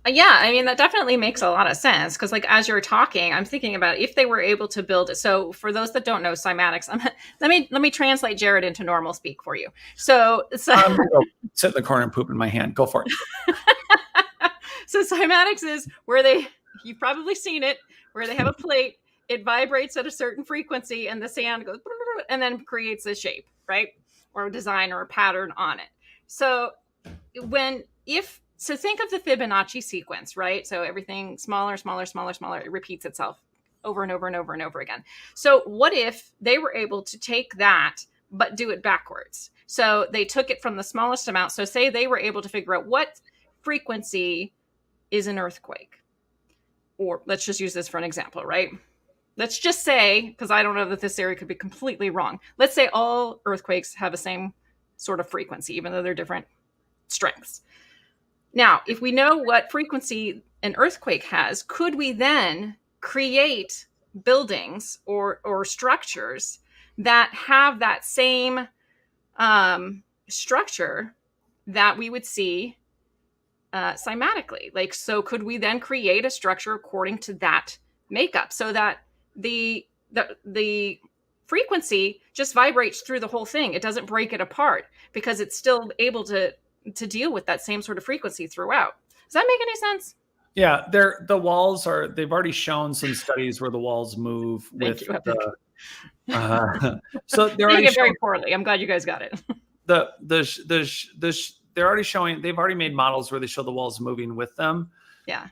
A: Yeah, I mean, that definitely makes a lot of sense, because, like, as you're talking, I'm thinking about if they were able to build it. So for those that don't know cymatics, let me translate Jared into normal speak for you. So
B: I'm gonna go sit in the corner and poop in my hand. Go for it.
A: So cymatics is where you've probably seen it, where they have a plate, it vibrates at a certain frequency, and the sand goes and then creates a shape, right? Or a design or a pattern on it. So so think of the Fibonacci sequence, right? So everything smaller, smaller, smaller, smaller, it repeats itself over and over and over and over again. So what if they were able to take that, but do it backwards? So they took it from the smallest amount. So say they were able to figure out what frequency is an earthquake. Or let's just use this for an example, right? Let's just say, because I don't know that this theory could be completely wrong. Let's say all earthquakes have the same sort of frequency, even though they're different strengths. Now, if we know what frequency an earthquake has, could we then create buildings or structures that have that same structure that we would see cymatically? Like, so could we then create a structure according to that makeup, so that the frequency just vibrates through the whole thing? It doesn't break it apart, because it's still able to deal with that same sort of frequency throughout. Does that make any sense?
B: Yeah, the walls they've already shown some studies where the walls move with the so they're already
A: very poorly. I'm glad you guys got it.
B: They're already showing, they've already made models where they show the walls moving with them.
A: Yeah.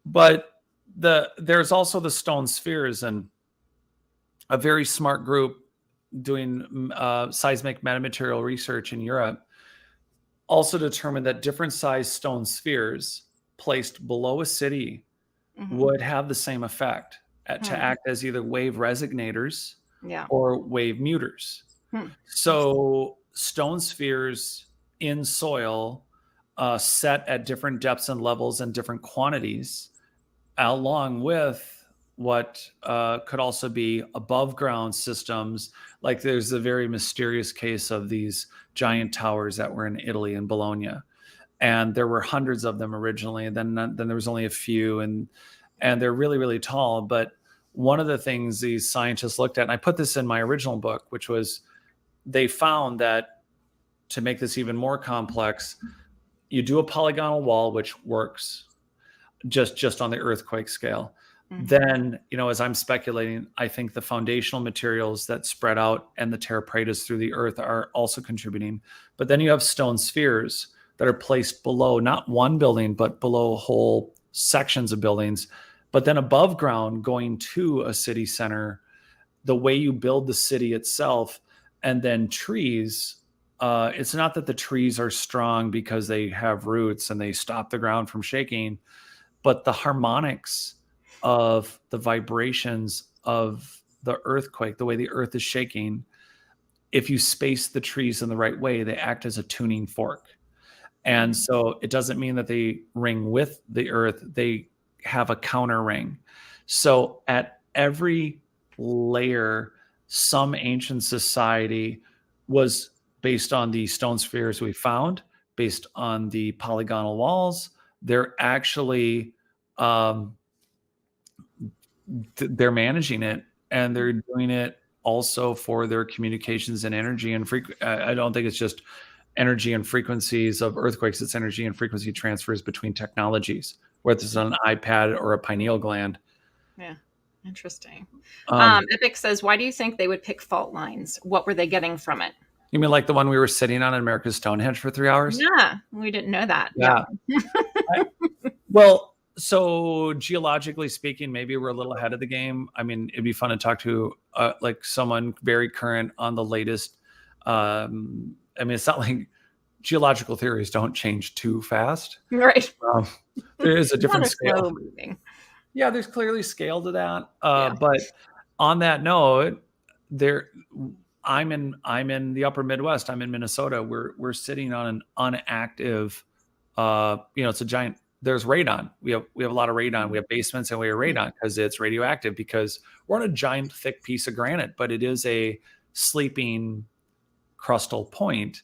B: But there's also the stone spheres, and a very smart group doing seismic metamaterial research in Europe also determined that different sized stone spheres placed below a city would have the same effect to act as either wave resignators or wave muters. So stone spheres in soil set at different depths and levels and different quantities, along with what could also be above ground systems. Like, there's a very mysterious case of these giant towers that were in Italy, in Bologna, and there were hundreds of them originally, and then there was only a few, and they're really, really tall. But one of the things these scientists looked at, and I put this in my original book, which was, they found that, to make this even more complex, you do a polygonal wall, which works just on the earthquake scale. Then, as I'm speculating, I think the foundational materials that spread out and the terra praetas through the earth are also contributing. But then you have stone spheres that are placed below, not one building, but below whole sections of buildings. But then above ground, going to a city center, the way you build the city itself, and then trees. It's not that the trees are strong because they have roots and they stop the ground from shaking, but the harmonics of the vibrations of the earthquake, the way the earth is shaking, if you space the trees in the right way, they act as a tuning fork. And so it doesn't mean that they ring with the earth, they have a counter ring. So at every layer, some ancient society was based on the stone spheres we found, based on the polygonal walls, they're actually they're managing it, and they're doing it also for their communications and energy and I don't think it's just energy and frequencies of earthquakes. It's energy and frequency transfers between technologies, whether it's on an iPad or a pineal gland.
A: Yeah. Interesting.
B: Um,
A: Epic says, why do you think they would pick fault lines? What were they getting from it?
B: you mean like the one we were sitting on in America's Stonehenge for 3 hours?
A: Yeah, we didn't know that.
B: Yeah. Well, so geologically speaking, maybe we're a little ahead of the game. I mean, it'd be fun to talk to like someone very current on the latest. I mean, it's not like geological theories don't change too fast.
A: Right.
B: There is a different scale.
A: Slow moving.
B: Yeah, there's clearly scale to that.
A: Yeah.
B: But on that note, I'm in the upper Midwest. I'm in Minnesota. We're sitting on an unactive, it's a giant. There's radon. We have a lot of radon. We have basements and we have radon because it's radioactive, because we're on a giant thick piece of granite, but it is a sleeping crustal point.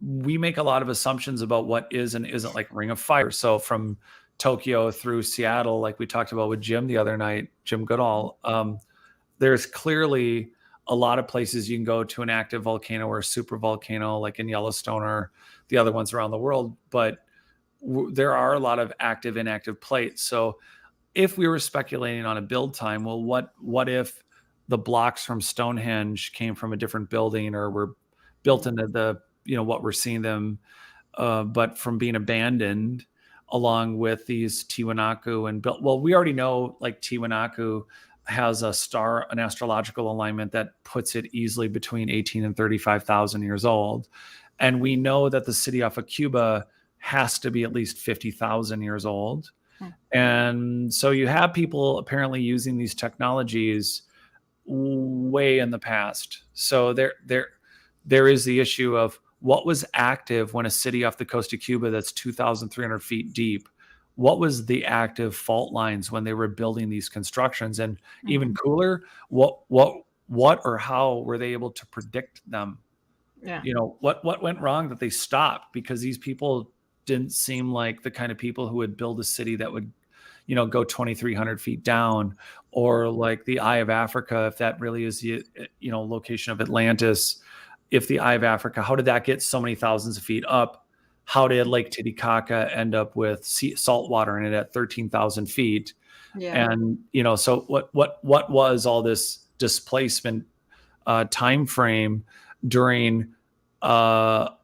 B: We make a lot of assumptions about what is and isn't, like Ring of Fire. So from Tokyo through Seattle, like we talked about with Jim the other night, Jim Goodall, there's clearly a lot of places you can go to an active volcano or a super volcano, like in Yellowstone or the other ones around the world. But there are a lot of active, inactive plates. So if we were speculating on a build time, well, what if the blocks from Stonehenge came from a different building or were built into the, what we're seeing them, but from being abandoned, along with these Tiwanaku and built. Well, we already know like Tiwanaku has an astrological alignment that puts it easily between 18 and 35,000 years old. And we know that the city off of Cuba has to be at least 50,000 years old. And so you have people apparently using these technologies way in the past. So there is the issue of what was active when a city off the coast of Cuba that's 2,300 feet deep, what was the active fault lines when they were building these constructions? And even cooler, what or how were they able to predict them?
A: Yeah.
B: What went wrong that they stopped? Because these people didn't seem like the kind of people who would build a city that would, go 2,300 feet down, or like the Eye of Africa, if that really is the, location of Atlantis. If the Eye of Africa, how did that get so many thousands of feet up? How did Lake Titicaca end up with salt water in it at 13,000 feet?
A: Yeah.
B: And, so what was all this displacement time frame during a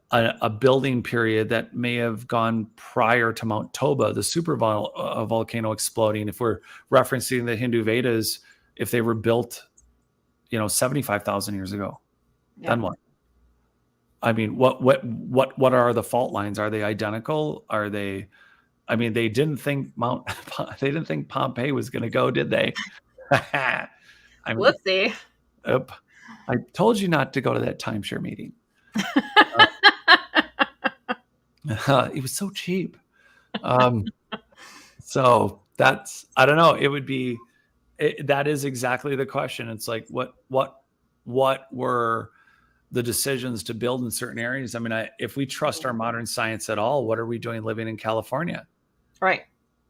B: building period that may have gone prior to Mount Toba, the super volcano exploding? If we're referencing the Hindu Vedas, if they were built, 75,000 years ago, then what? I mean, what are the fault lines? Are they identical? Are they? I mean, they didn't think Pompeii was going to go, did they?
A: Whoopsie.
B: I told you not to go to that timeshare meeting. It was so cheap. So I don't know. It would be, that is exactly the question. It's like, what were the decisions to build in certain areas? I mean, if we trust our modern science at all, what are we doing living in California?
A: Right.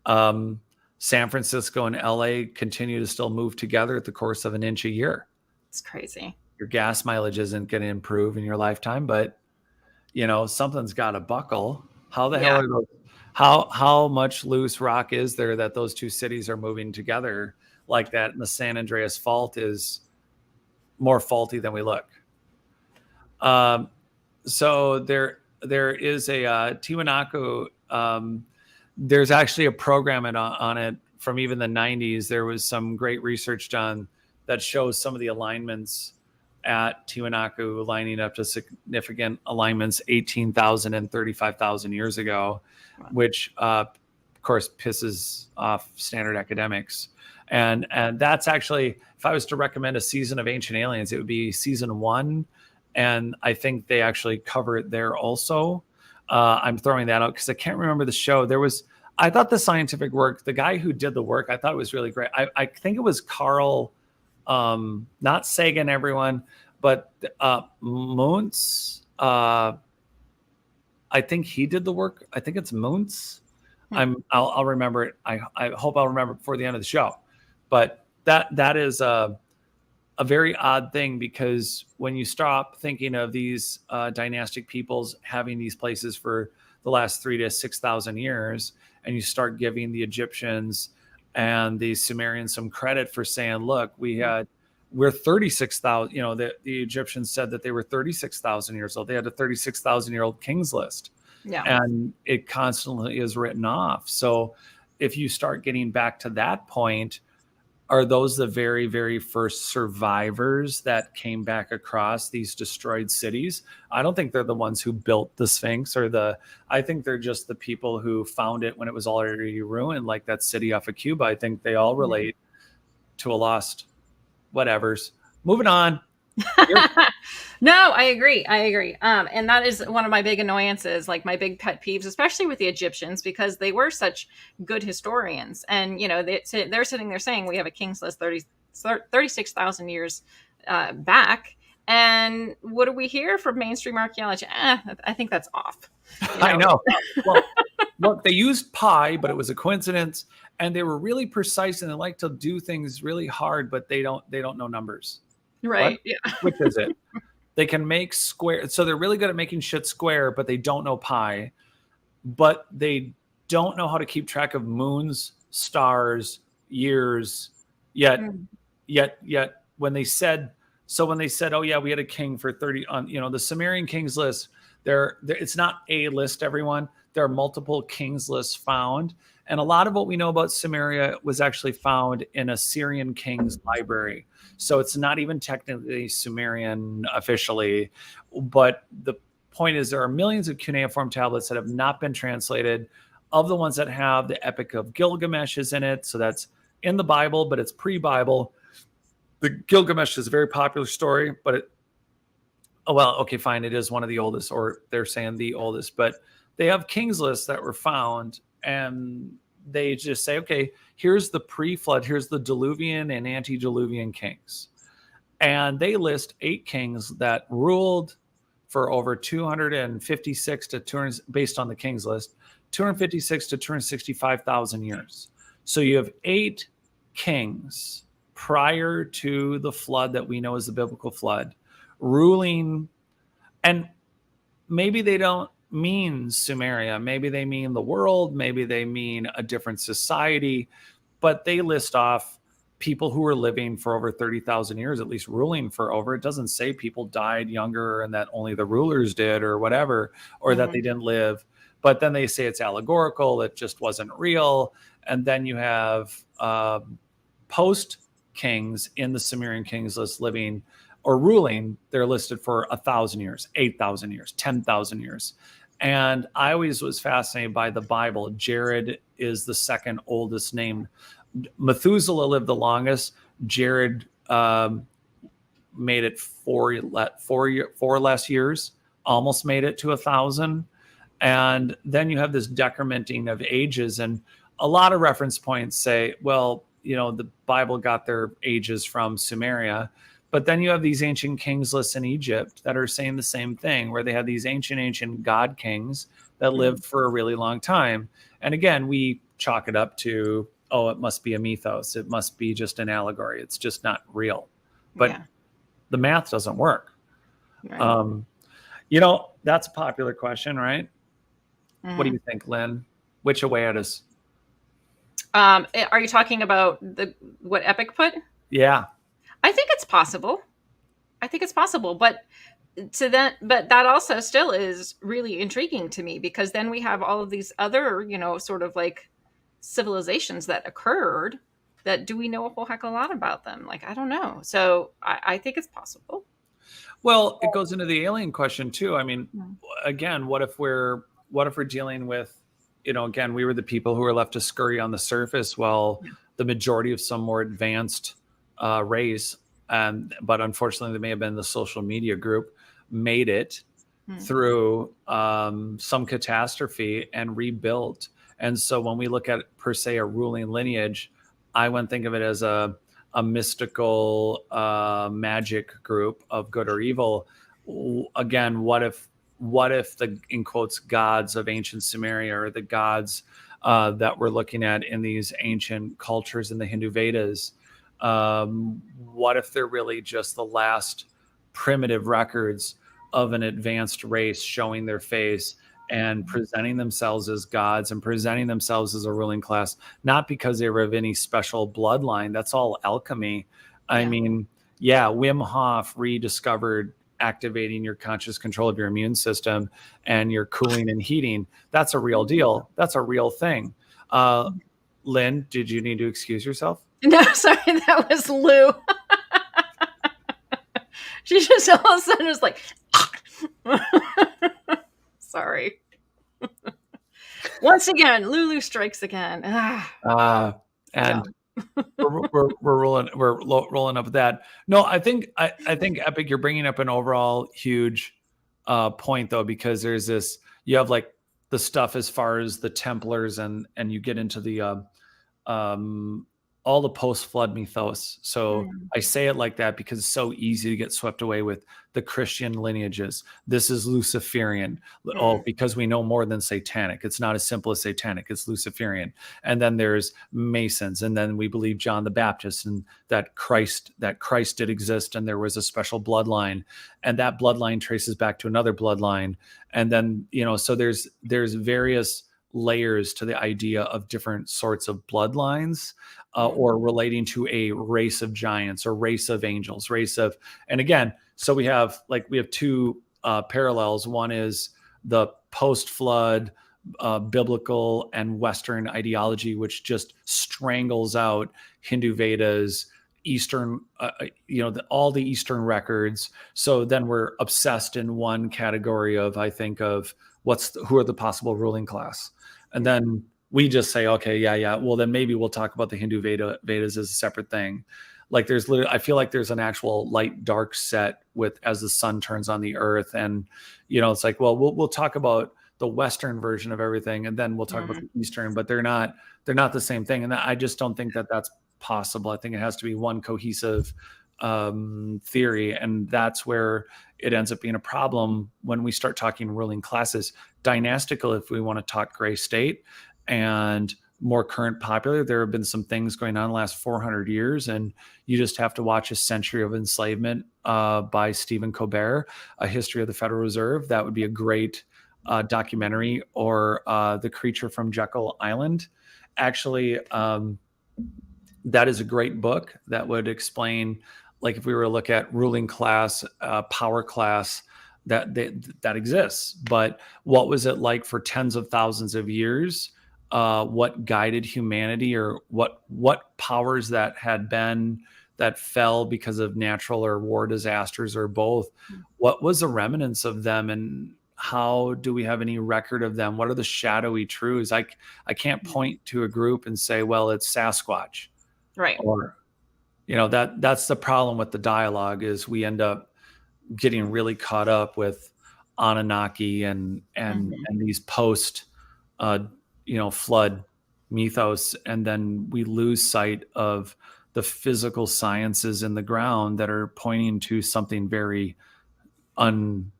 B: San Francisco and LA continue to still move together at the course of an inch a year.
A: It's crazy.
B: Your gas mileage isn't going to improve in your lifetime, but something's got to buckle. How the hell are those? How much loose rock is there that those two cities are moving together like that? And the San Andreas Fault is more faulty than we look. So there is a Tiwanaku. There's actually a program on it from even the 90s. There was some great research done that shows some of the alignments at Tiwanaku lining up to significant alignments 18,000 and 35,000 years ago, which of course pisses off standard academics. And that's actually, if I was to recommend a season of Ancient Aliens, it would be season 1. And I think they actually cover it there also. I'm throwing that out because I can't remember the show. I thought the scientific work, the guy who did the work, I thought it was really great. I think it was Carl, not Sagan, everyone. But Muntz, I think he did the work. I think it's Muntz. I'll remember it. I hope I'll remember before the end of the show. But that is a very odd thing, because when you stop thinking of these dynastic peoples having these places for the last 3,000 to 6,000 years, and you start giving the Egyptians and the Sumerians some credit for saying, look, we're 36,000, the Egyptians said that they were 36,000 years old. They had a 36,000-year-old king's list.
A: Yeah.
B: And it constantly is written off. So if you start getting back to that point, are those the very, very first survivors that came back across these destroyed cities? I don't think they're the ones who built the Sphinx I think they're just the people who found it when it was already ruined, like that city off of Cuba. I think they all relate to a lost whatevers. Moving on.
A: No, I agree. And that is one of my big annoyances, like my big pet peeves, especially with the Egyptians, because they were such good historians. And, they're sitting there saying we have a king's list 36,000 years back. And what do we hear from mainstream archaeology? I think that's off.
B: I know. Well, look, they used pi, but it was a coincidence. And they were really precise, and they like to do things really hard, but they don't know numbers.
A: Right.
B: What?
A: Yeah.
B: Which is it? They can make square. So they're really good at making shit square, but they don't know pi. But they don't know how to keep track of moons, stars, years. Yet when they said, oh yeah, we had a king for 30 on, the Sumerian kings list, it's not a list, everyone. There are multiple kings lists found. And a lot of what we know about Sumeria was actually found in a Syrian king's library. So it's not even technically Sumerian officially. But the point is, there are millions of cuneiform tablets that have not been translated. Of the ones that have, the Epic of Gilgamesh is in it. So that's in the Bible, but it's pre-Bible. The Gilgamesh is a very popular story, but fine. It is one of the oldest, or they're saying the oldest. But they have kings lists that were found, and they just say, okay, here's the pre-flood, here's the Diluvian and antediluvian kings. And they list 8 kings that ruled for over 256 to 200, based on the kings list, 256 to 265,000 years. So you have 8 kings prior to the flood that we know as the biblical flood, ruling. And maybe they don't mean Sumeria, maybe they mean the world, maybe they mean a different society, but they list off people who were living for over 30,000 years, at least ruling for over. It doesn't say people died younger and that only the rulers did or whatever, or that they didn't live. But then they say it's allegorical, it just wasn't real. And then you have post kings in the Sumerian kings list living or ruling. They're listed for 1,000 years, 8,000 years, 10,000 years. And I always was fascinated by the Bible. Jared is the second oldest name. Methuselah lived the longest. Jared made it four less years, almost made it to 1,000. And then you have this decrementing of ages. And a lot of reference points say, well, the Bible got their ages from Sumeria. But then you have these ancient kings lists in Egypt that are saying the same thing, where they had these ancient god kings that lived for a really long time. And again, we chalk it up to, it must be a mythos. It must be just an allegory. It's just not real. But the math doesn't work. Right. That's a popular question, right? What do you think, Lynn? Which Aeatus?
A: Are you talking about what Epic put?
B: Yeah.
A: I think it's possible. But that also still is really intriguing to me, because then we have all of these other, sort of like civilizations that occurred that, do we know a whole heck of a lot about them? Like, I don't know. So I think it's possible.
B: Well, it goes into the alien question too. I mean, again, what if we're dealing with, again, we were the people who were left to scurry on the surface while the majority of some more advanced race, but unfortunately they may have been the social media group, made it through some catastrophe and rebuilt. And so when we look at, per se, a ruling lineage, I wouldn't think of it as a a mystical magic group of good or evil. Again, what if the, in quotes, gods of ancient Sumeria, or the gods that we're looking at in these ancient cultures in the Hindu Vedas, what if they're really just the last primitive records of an advanced race showing their face and presenting themselves as gods and presenting themselves as a ruling class, not because they were of any special bloodline? That's all alchemy. I
A: Yeah.
B: mean, yeah, Wim Hof rediscovered activating your conscious control of your immune system and your cooling and heating. That's a real deal. That's a real thing. Lynn, did you need to excuse yourself?
A: No, sorry, that was Lou. She just all of a sudden was like, sorry. Once again, Lulu strikes again.
B: And we're rolling up with that. No, I think Epic, you're bringing up an overall huge point though, because there's this, you have like the stuff as far as the Templars, and you get into the all the post-flood mythos. So I say it like that because it's so easy to get swept away with the Christian lineages. This is Luciferian. Oh, because we know more than satanic. It's not as simple as satanic. It's Luciferian. And then there's Masons, and then we believe John the Baptist, and that Christ did exist, and there was a special bloodline, and that bloodline traces back to another bloodline. And then, so there's various layers to the idea of different sorts of bloodlines, or relating to a race of giants or race of angels, and again, so we have two parallels. One is the post-flood biblical and Western ideology, which just strangles out Hindu Vedas, Eastern, all the Eastern records. So then we're obsessed in one category of, I think, of who are the possible ruling class. And then we just say, okay, yeah. Well, then maybe we'll talk about the Hindu Vedas as a separate thing. Like there's literally, I feel like there's an actual light dark set with as the sun turns on the earth, and it's like, well, we'll talk about the Western version of everything, and then we'll talk about the Eastern, but they're not the same thing. And I just don't think that that's possible. I think it has to be one cohesive theory, and that's where it ends up being a problem when we start talking ruling classes. Dynastical, if we want to talk gray state, and more current popular, there have been some things going on in the last 400 years, and you just have to watch A Century of Enslavement by Stephen Colbert, A History of the Federal Reserve. That would be a great documentary. Or The Creature from Jekyll Island. Actually, that is a great book that would explain, like, if we were to look at ruling class, power class, that exists, but what was it like for tens of thousands of years? What guided humanity, or what powers that fell because of natural or war disasters, or both? What was the remnants of them, and how do we have any record of them? What are the shadowy truths? I can't point to a group and say, well, it's Sasquatch.
A: Right.
B: Or, that's the problem with the dialogue, is we end up getting really caught up with Anunnaki and these post flood mythos, and then we lose sight of the physical sciences in the ground that are pointing to something very unsettling.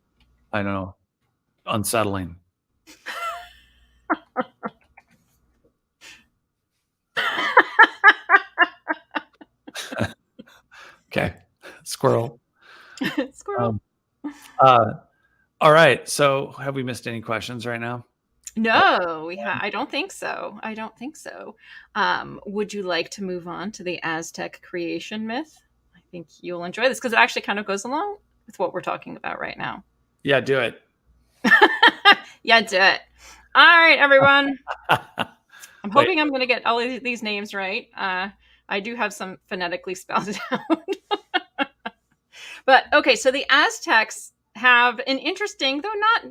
B: Okay, squirrel.
A: Squirrel.
B: All right, so have we missed any questions right now?
A: No, I don't think so. Would you like to move on to the Aztec creation myth? I think you'll enjoy this because it actually kind of goes along with what we're talking about right now.
B: Yeah, do it.
A: Yeah, do it. All right, everyone. I'm hoping I'm going to get all of these names right. I do have some phonetically spelled out. But okay, so the Aztecs have an interesting, though not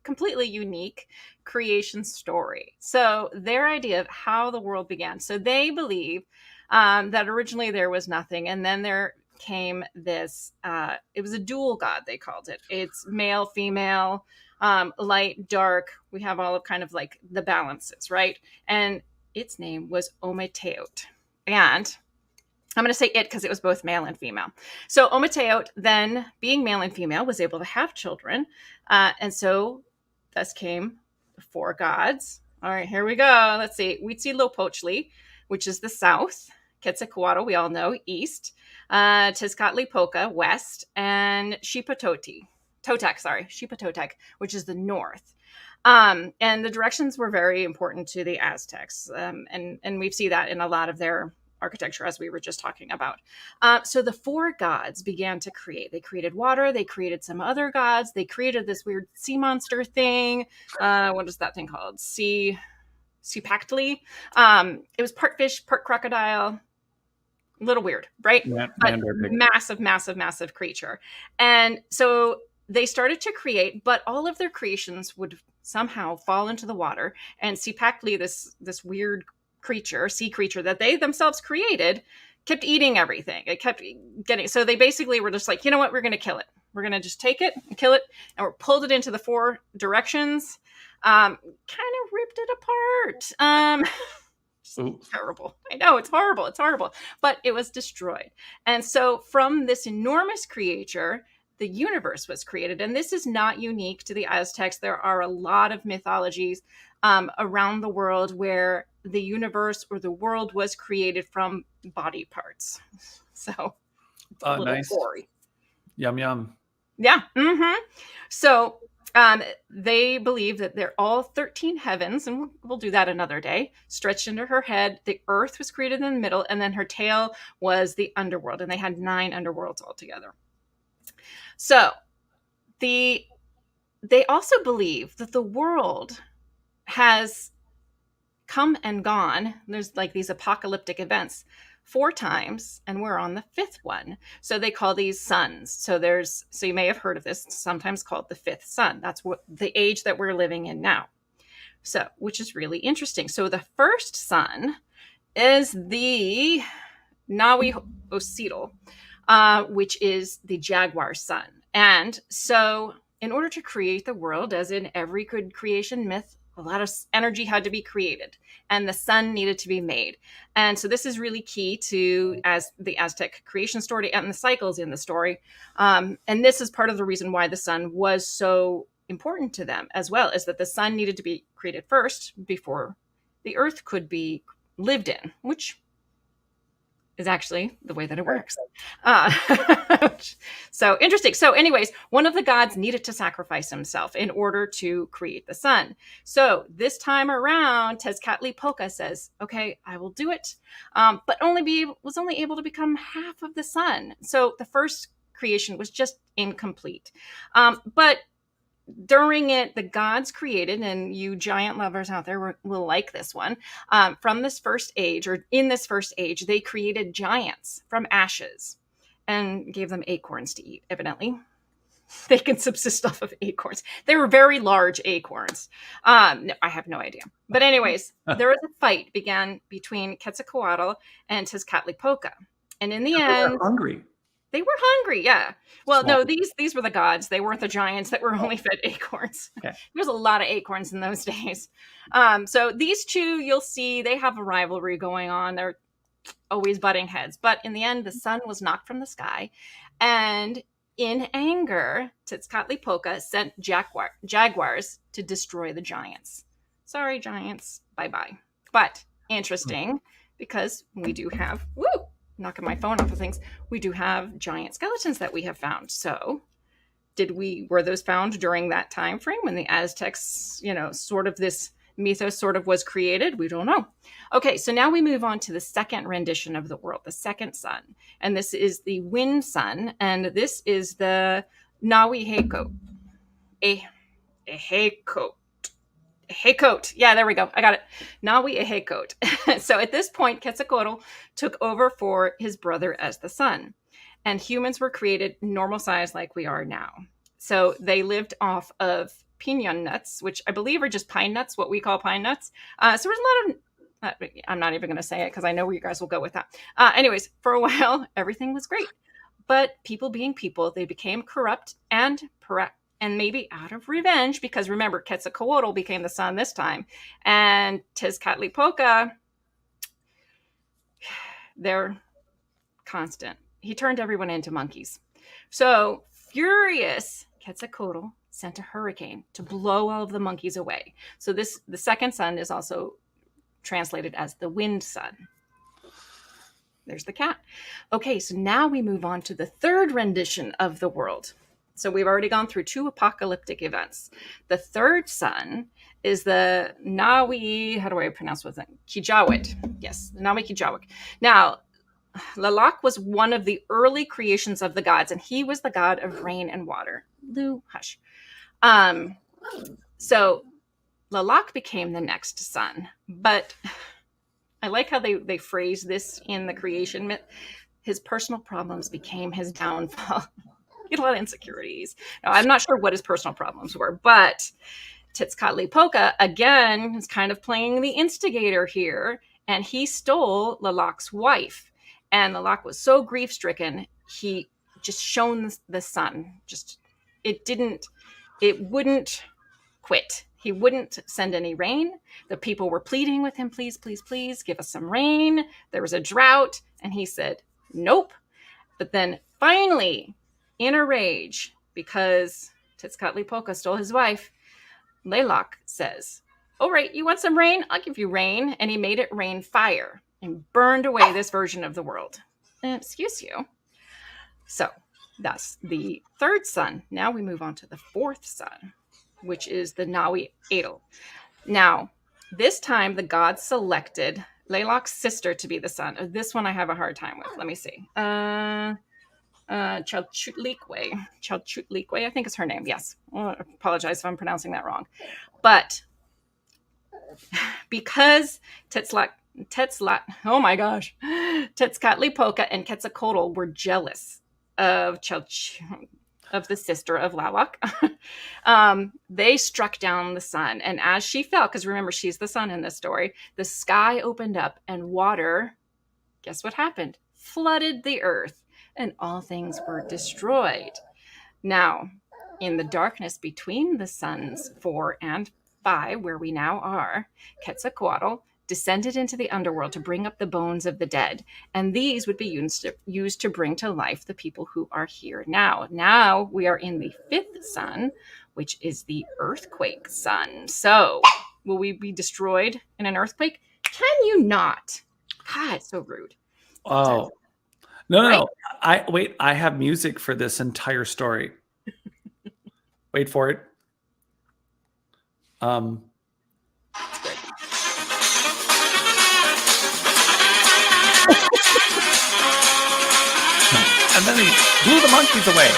A: completely unique, creation story. So their idea of how the world began. So they believe that originally there was nothing, and then there came this. It was a dual god, they called it. It's male, female, light, dark. We have all of kind of like the balances, right? And its name was Ometeotl. And I'm going to say it because it was both male and female. So Ometeotl, then being male and female, was able to have children. And so thus came the four gods. All right, here we go. Let's see. Huitzilopochtli, which is the south. Quetzalcoatl, we all know, east. Tezcatlipoca, west. And Xipa Totec, which is the north. And the directions were very important to the Aztecs. And we see that in a lot of their architecture, as we were just talking about. So the four gods began to create. They created water. They created some other gods. They created this weird sea monster thing. What is that thing called? Cymatics. It was part fish, part crocodile. A little weird, right? But massive creature. And so they started to create, but all of their creations would somehow fall into the water. And Cymatics, this weird sea creature that they themselves created, kept eating everything. It kept getting, so they basically were just like, you know what, we're going to kill it. We're going to just take it and kill it. And we're pulled it into the four directions. Kind of ripped it apart. Terrible. I know, it's horrible. But it was destroyed. And so from this enormous creature, the universe was created. And this is not unique to the Aztecs. There are a lot of mythologies around the world where the universe or the world was created from body parts. So it's a little
B: nice.
A: gory.
B: Yum.
A: Yeah. Mm-hmm. So they believe that they're all 13 heavens, and we'll do that another day, stretched into her head. The earth was created in the middle, and then her tail was the underworld, and they had 9 underworlds altogether. So they also believe that the world has come and gone. There's like these apocalyptic events 4 times, and we're on the 5th one. So they call these suns. So you may have heard of this, sometimes called the 5th sun. That's what the age that we're living in now. So, which is really interesting. So the first sun is the Nahui-Ocitl, which is the jaguar sun. And so in order to create the world, as in every good creation myth, a lot of energy had to be created, and the sun needed to be made. And so this is really key to as the Aztec creation story and the cycles in the story. And this is part of the reason why the sun was so important to them as well, is that the sun needed to be created first before the earth could be lived in, which is actually the way that it works. So interesting. So anyways, one of the gods needed to sacrifice himself in order to create the sun. So this time around, Tezcatlipoca says, okay, I will do it, but was only able to become half of the sun. So the first creation was just incomplete. But during it, the gods created, and you giant lovers out there will like this one, from this first age, or in this first age, they created giants from ashes and gave them acorns to eat, evidently. They can subsist off of acorns. They were very large acorns. No, I have no idea. But anyways, there was a fight began between Quetzalcoatl and Tezcatlipoca. And in the end...
B: hungry.
A: They were hungry, yeah. Well, no, these were the gods. They weren't the giants that were only fed acorns. Okay. There was a lot of acorns in those days. So these two, you'll see, they have a rivalry going on. They're always butting heads. But in the end, the sun was knocked from the sky. And in anger, Tezcatlipoca sent jaguars to destroy the giants. Sorry, giants. Bye-bye. But interesting, because we do have... knocking my phone off of things, we do have giant skeletons that we have found. So were those found during that time frame when the Aztecs, sort of this mythos sort of was created? We don't know. Okay, so now we move on to the second rendition of the world, the second sun. And this is the wind sun, and this is the Nahui-Hekot. Hekot. Yeah, there we go. I got it. Nahui-Hekot. So at this point, Quetzalcoatl took over for his brother as the sun. And humans were created normal size like we are now. So they lived off of pinon nuts, which I believe are just pine nuts, what we call pine nuts. So there's a lot of... I'm not even going to say it because I know where you guys will go with that. Anyways, for a while, everything was great. But people being people, they became corrupt and maybe out of revenge, because remember, Quetzalcoatl became the sun this time, and Tezcatlipoca, they're constant. He turned everyone into monkeys. So furious, Quetzalcoatl sent a hurricane to blow all of the monkeys away. So the second sun is also translated as the wind sun. There's the cat. Okay, so now we move on to the third rendition of the world. So we've already gone through 2 apocalyptic events. The third sun is the Nawi, how do I pronounce what's it? Kijawit. Yes, the Nawi Kijawit. Now, Lalak was one of the early creations of the gods, and he was the god of rain and water. Lou, hush. So Lalak became the next sun, but I like how they phrase this in the creation myth. His personal problems became his downfall. He had a lot of insecurities. Now, I'm not sure what his personal problems were, but Tezcatlipoca, again, is kind of playing the instigator here, and he stole Lalak's wife. And Lalak was so grief-stricken, he just shone the sun. It wouldn't quit. He wouldn't send any rain. The people were pleading with him, please, please, please, give us some rain. There was a drought, and he said, nope. But then finally, in a rage, because Tezcatlipoca stole his wife, Lalak says, all right, you want some rain? I'll give you rain. And he made it rain fire and burned away this version of the world. Excuse you. So that's the third sun. Now we move on to the fourth sun, which is the Nawi Adel. Now, this time the gods selected Lalak's sister to be the sun. This one I have a hard time with. Let me see. Chalchutlikwe, I think is her name. Yes. I apologize if I'm pronouncing that wrong. But because Tezcatlipoca and Quetzalcoatl were jealous of the sister of Lalak, they struck down the sun. And as she fell, because remember, she's the sun in this story, the sky opened up and water, guess what happened? Flooded the earth, and all things were destroyed. Now, in the darkness between the suns 4 and 5, where we now are, Quetzalcoatl descended into the underworld to bring up the bones of the dead, and these would be used to bring to life the people who are here now. Now we are in the 5th sun, which is the earthquake sun. So, will we be destroyed in an earthquake? Can you not? God, it's so rude.
B: Oh, no. I have music for this entire story. Wait for it. And then he blew the monkeys away.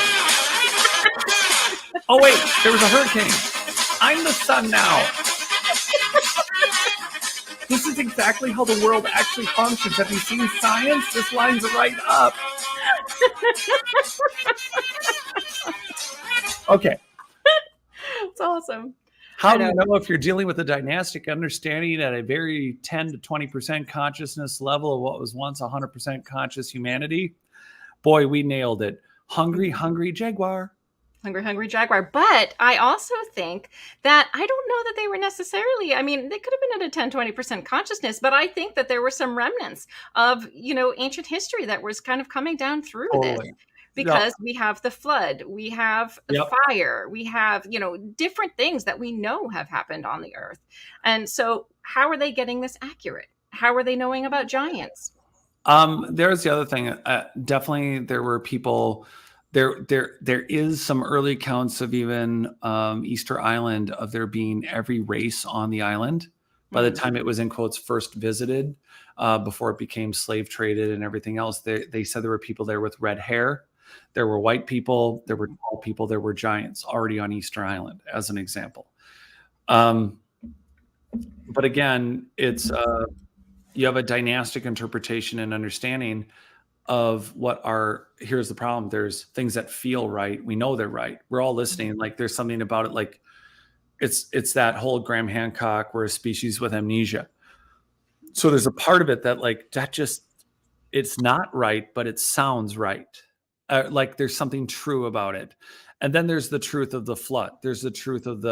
B: Oh, wait, there was a hurricane. I'm the sun now. This is exactly how the world actually functions. Have you seen science? This lines right up. Okay.
A: It's awesome.
B: How do you know if you're dealing with a dynastic understanding at a very 10 to 20% consciousness level of what was once 100% conscious humanity? Boy, we nailed it. Hungry, hungry jaguar.
A: Hungry, hungry jaguar. But I also think that I don't know that they were necessarily, I mean, they could have been at a 10, 20% consciousness, but I think that there were some remnants of, ancient history that was kind of coming down through this. Because we have the flood, we have the fire, we have, different things that we know have happened on the earth. And so how are they getting this accurate? How are they knowing about giants?
B: There's the other thing. Definitely there were people, there is some early accounts of even Easter Island, of there being every race on the island by the time it was in quotes first visited, before it became slave traded and everything else. They said there were people there with red hair. There were white people, there were tall people, there were giants already on Easter Island, as an example. But again, it's you have a dynastic interpretation and understanding of here's the problem. There's things that feel right. We know they're right. We're all listening. Like there's something about it. Like it's that whole Graham Hancock, we're a species with amnesia. So there's a part of it that it's not right, but it sounds right. Like there's something true about it. And then there's the truth of the flood. There's the truth of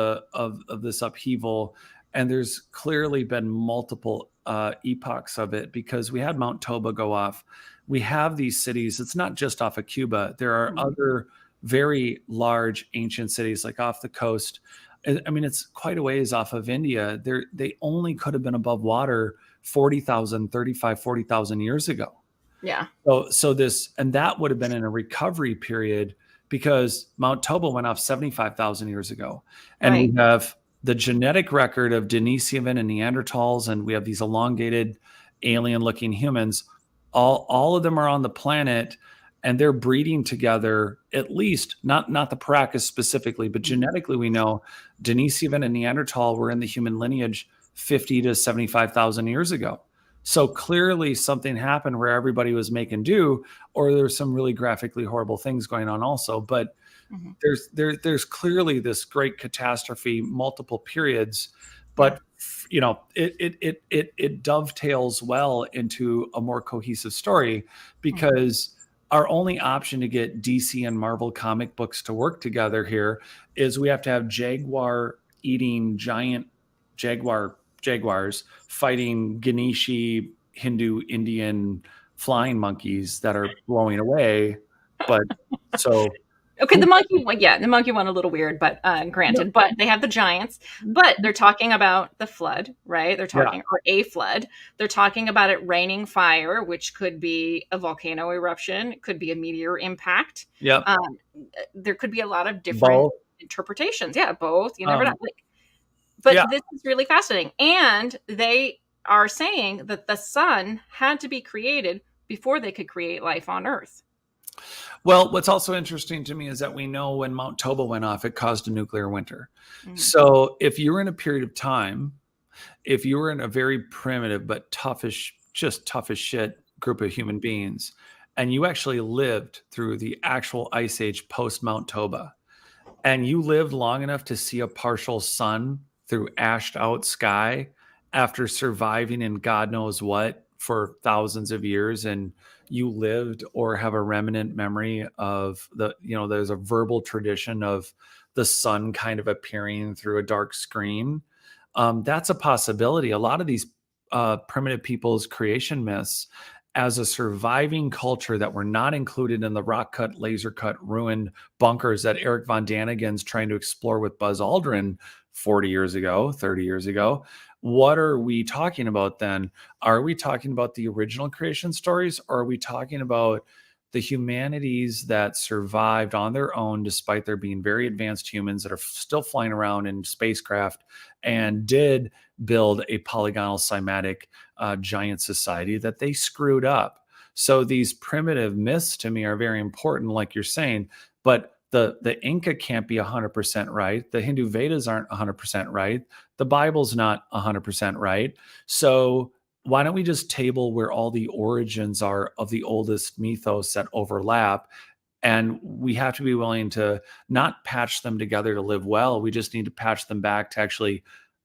B: this upheaval. And there's clearly been multiple epochs of it, because we had Mount Toba go off. we have these cities. It's not just off of Cuba. There are
A: Mhm.
B: other very large ancient cities like off the coast. I mean, it's quite a ways off of India. They only could have been above water 40,000, 35, 40,000 years ago.
A: Yeah.
B: So this, and that would have been in a recovery period because Mount Toba went off 75,000 years ago. And
A: Right.
B: we have the genetic record of Denisovan and Neanderthals, and we have these elongated alien looking humans. All of them are on the planet and they're breeding together, at least not the Paracas specifically, but
A: Mhm.
B: genetically we know Denisovan and Neanderthal were in the human lineage 50 to 75,000 years ago. So clearly something happened where everybody was making do, or there's some really graphically horrible things going on also. But
A: Mhm.
B: there's clearly this great catastrophe, multiple periods,
A: Yeah.
B: but it dovetails well into a more cohesive story
A: Mhm.
B: because our only option to get DC and Marvel comic books to work together here is we have to have jaguar eating giant jaguars fighting Ganeshi Hindu Indian flying monkeys that are blowing away. But so
A: Okay, the
B: who
A: monkey one, yeah, the monkey one a little weird, but
B: no,
A: granted. But they have the giants. But they're talking about the flood, right? They're
B: yeah,
A: talking or a flood. They're talking about it raining fire, which could be a volcano eruption, it could be a meteor impact.
B: yep,
A: Um, there could be a lot of different
B: both.
A: interpretations. Yeah, both. You never know.
B: Um,
A: Like, but
B: yeah,
A: this is really fascinating, and they are saying that the sun had to be created before they could create life on Earth.
B: well, what's also interesting to me is that we know when Mount Toba went off, it caused a nuclear winter.
A: Mm,
B: So if you were in a period of time, if you were in a very primitive but toughish, just tough as shit group of human beings, and you actually lived through the actual ice age post Mount Toba, and you lived long enough to see a partial sun through ashed out sky after surviving in God knows what for thousands of years, and you lived or have a remnant memory of there's a verbal tradition of the sun kind of appearing through a dark screen. That's a possibility. A lot of these primitive people's creation myths, as a surviving culture that were not included in the rock cut, laser cut, ruined bunkers that Eric Von Daniken's trying to explore with Buzz Aldrin 40 years ago, 30 years ago. What are we talking about then? Are we talking about the original creation stories, or are we talking about the humanities that survived on their own despite there being very advanced humans that are still flying around in spacecraft and did build a polygonal cymatic giant society that they screwed up? So these primitive myths to me are very important, like you're saying, but the Inca can't be 100% right. The Hindu Vedas aren't 100% right. The Bible's not 100% right. So why don't we just table where all the origins are of the oldest mythos that overlap? And we have to be willing to not patch them together to live well. We just need to patch them back to actually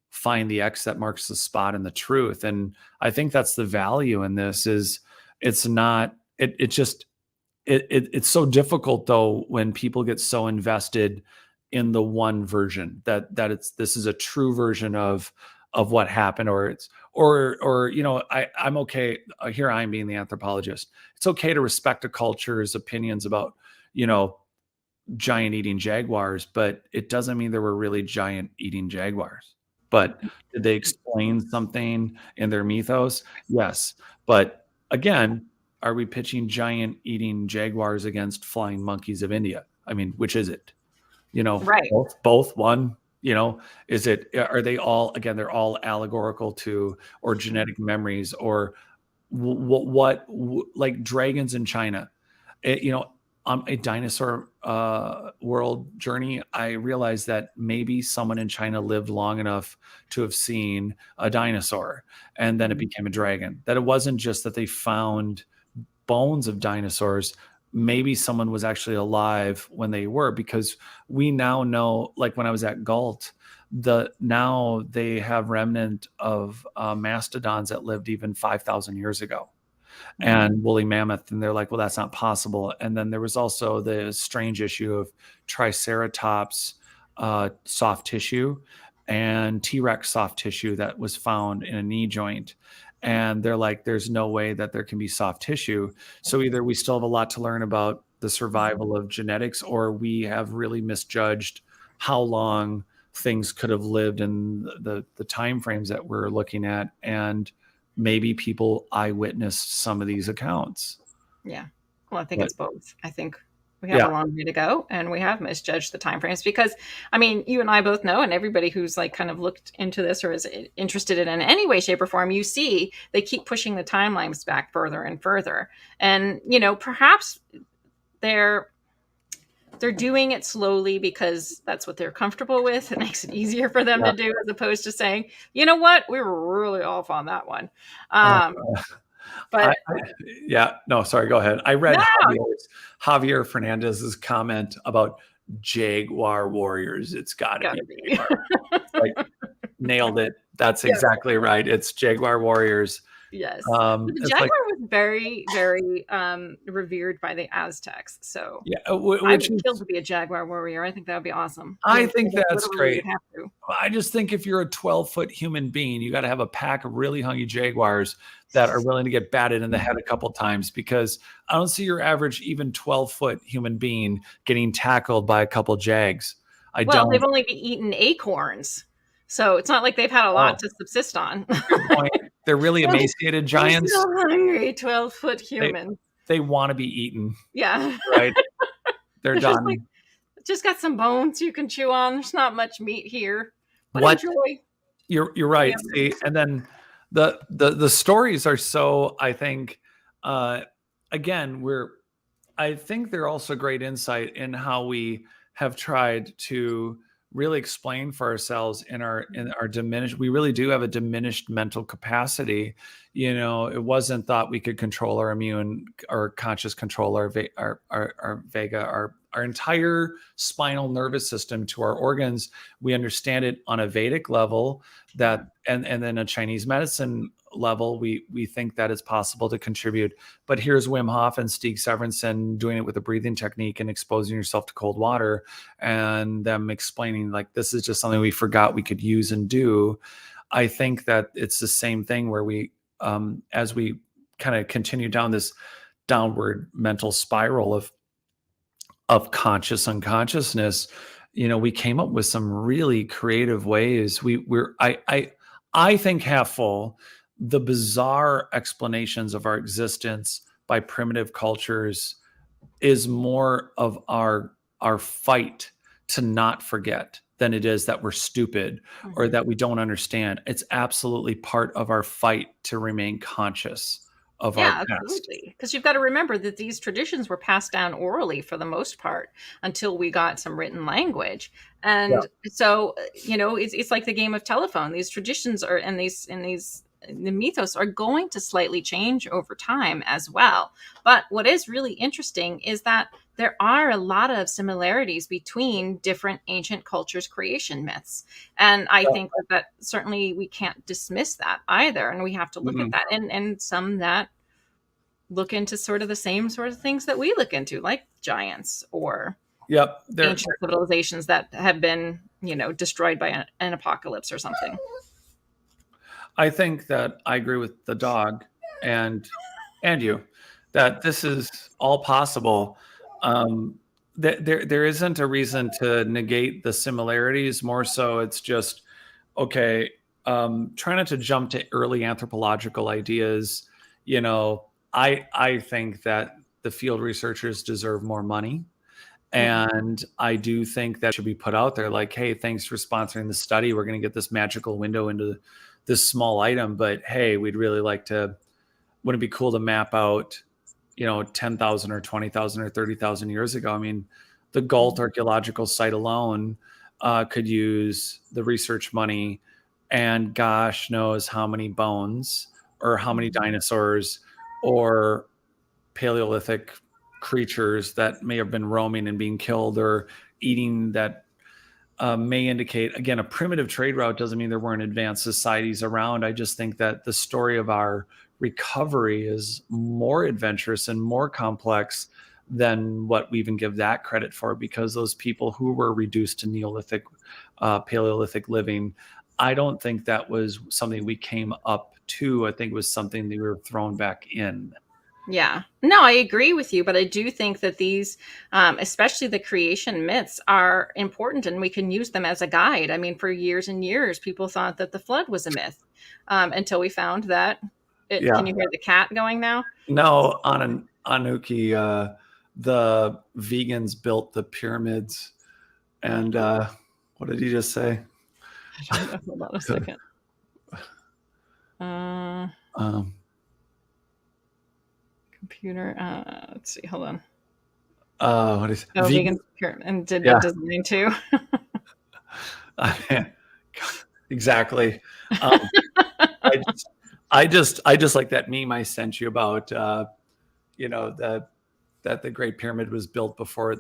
B: find the X that marks the spot and the truth. And I think that's the value in this is it's not, it just, it's so difficult though when people get so invested in the one version that it's this is a true version of what happened, or it's or I'm okay here. I'm being the anthropologist. It's okay to respect a culture's opinions about you know giant eating jaguars, but it doesn't mean there were really giant eating jaguars. But did they explain something in their mythos? Yes. But again, are we pitching giant eating jaguars against flying monkeys of India? I mean, which is it?
A: right.
B: Both one, is it, are they all, again, they're all allegorical to, or genetic memories, or like dragons in China. On a dinosaur world journey, I realized that maybe someone in China lived long enough to have seen a dinosaur and then it
A: Mhm.
B: became a dragon. That it wasn't just that they found bones of dinosaurs. Maybe someone was actually alive when they were, because we now know, like when I was at Galt, now they have remnant of mastodons that lived even 5,000 years ago
A: Mhm.
B: and woolly mammoth, and they're like, well, that's not possible. And then there was also the strange issue of triceratops soft tissue and T-Rex soft tissue that was found in a knee joint. And they're like, there's no way that there can be soft tissue. So either we still have a lot to learn about the survival of genetics, or we have really misjudged how long things could have lived in the time frames that we're looking at. And maybe people eyewitnessed some of these accounts.
A: Yeah. Well, I think
B: But
A: it's both. I think we have
B: yeah,
A: a long way to go, and we have misjudged the timeframes because, I mean, you and I both know, and everybody who's like kind of looked into this or is interested in any way, shape, or form, you see they keep pushing the timelines back further and further. And, you know, perhaps they're doing it slowly because that's what they're comfortable with. It makes it easier for them
B: yeah.
A: to do, as opposed to saying, you know what, we were really off on that one.
B: Uh,
A: But
B: yeah, no, sorry, go ahead. I read
A: no,
B: Javier Fernandez's comment about Jaguar warriors. It's got to be
A: gotta be.
B: Jaguar. Like, nailed it. That's
A: Yeah.
B: exactly right. It's Jaguar warriors.
A: Yes. But the
B: It's
A: jaguar
B: like,
A: was very, very revered by the Aztecs. So
B: yeah,
A: I
B: which
A: would kill
B: is,
A: to be a jaguar warrior. I think that would be awesome.
B: I think that's
A: Literally,
B: great.
A: you'd have to.
B: I just think if you're a 12-foot human being, you got to have a pack of really hungry jaguars that are willing to get batted in the head a couple times, because I don't see your average even 12-foot human being getting tackled by a couple jags. I
A: Well, they've
B: don't.
A: only been eaten acorns. So it's not like they've had a
B: Oh,
A: lot to subsist on.
B: good point. They're really
A: They're
B: emaciated giants.
A: still hungry, 12-foot
B: They
A: humans.
B: they want to be eaten,
A: Yeah.
B: right? They're
A: They're just like,
B: done.
A: just got some bones you can chew on. There's not much meat here. But
B: What?
A: enjoy.
B: You're right.
A: Yeah.
B: See, and then the stories are so, I think, uh again, I think they're also great insight in how we have tried to really explain for ourselves in our diminished, we really do have a diminished mental capacity. It wasn't thought we could control our immune or conscious control our vega, our entire spinal nervous system to our organs. We understand it on a Vedic level, that and then a Chinese medicine level, we think that it's possible to contribute. But here's Wim Hof and Stig Severinsen doing it with a breathing technique and exposing yourself to cold water, and them explaining like this is just something we forgot we could use and do. I think that it's the same thing where we, as we kind of continue down this downward mental spiral of conscious unconsciousness, we came up with some really creative ways. I think half full, the bizarre explanations of our existence by primitive cultures is more of our fight to not forget than it is that we're stupid or that we don't understand. It's absolutely part of our fight to remain conscious of our
A: Yeah,
B: past.
A: absolutely. Because you've got to remember that these traditions were passed down orally for the most part until we got some written language.
B: Yeah.
A: And so, it's like the game of telephone. These traditions are, and the mythos are going to slightly change over time as well. But what is really interesting is that there are a lot of similarities between different ancient cultures' creation myths. And I think that certainly we can't dismiss that either. And we have to look at that, and some that look into sort of the same sort of things that we look into, like giants or
B: Yep.
A: ancient civilizations that have been, destroyed by an apocalypse or something.
B: I think that I agree with the dog and you that this is all possible. There isn't a reason to negate the similarities. More so, it's just okay. Try not to jump to early anthropological ideas. I think that the field researchers deserve more money. And I do think that should be put out there like, hey, thanks for sponsoring the study. We're going to get this magical window into this small item, but hey, we'd really like to, wouldn't it be cool to map out, 10,000 or 20,000 or 30,000 years ago? I mean, the Galt archaeological site alone could use the research money, and gosh knows how many bones or how many dinosaurs or Paleolithic creatures that may have been roaming and being killed or eating that may indicate, again, a primitive trade route doesn't mean there weren't advanced societies around. I just think that the story of our recovery is more adventurous and more complex than what we even give that credit for, because those people who were reduced to Neolithic, Paleolithic living, I don't think that was something we came up II, I think, was something they were thrown back in.
A: Yeah. No, I agree with you, but I do think that these, especially the creation myths, are important and we can use them as a guide. I mean, for years and years, people thought that the flood was a myth until we found that it. Can
B: Yeah.
A: you hear the cat going now?
B: No, on an Anuki, the vegans built the pyramids. And what did he just say?
A: I don't know. Hold on a second.
B: Um,
A: Computer. Let's see. Hold on.
B: what is
A: Oh,
B: vegan?
A: vegan and did
B: Yeah.
A: the design too.
B: Exactly. I just like that meme I sent you about, that the Great Pyramid was built before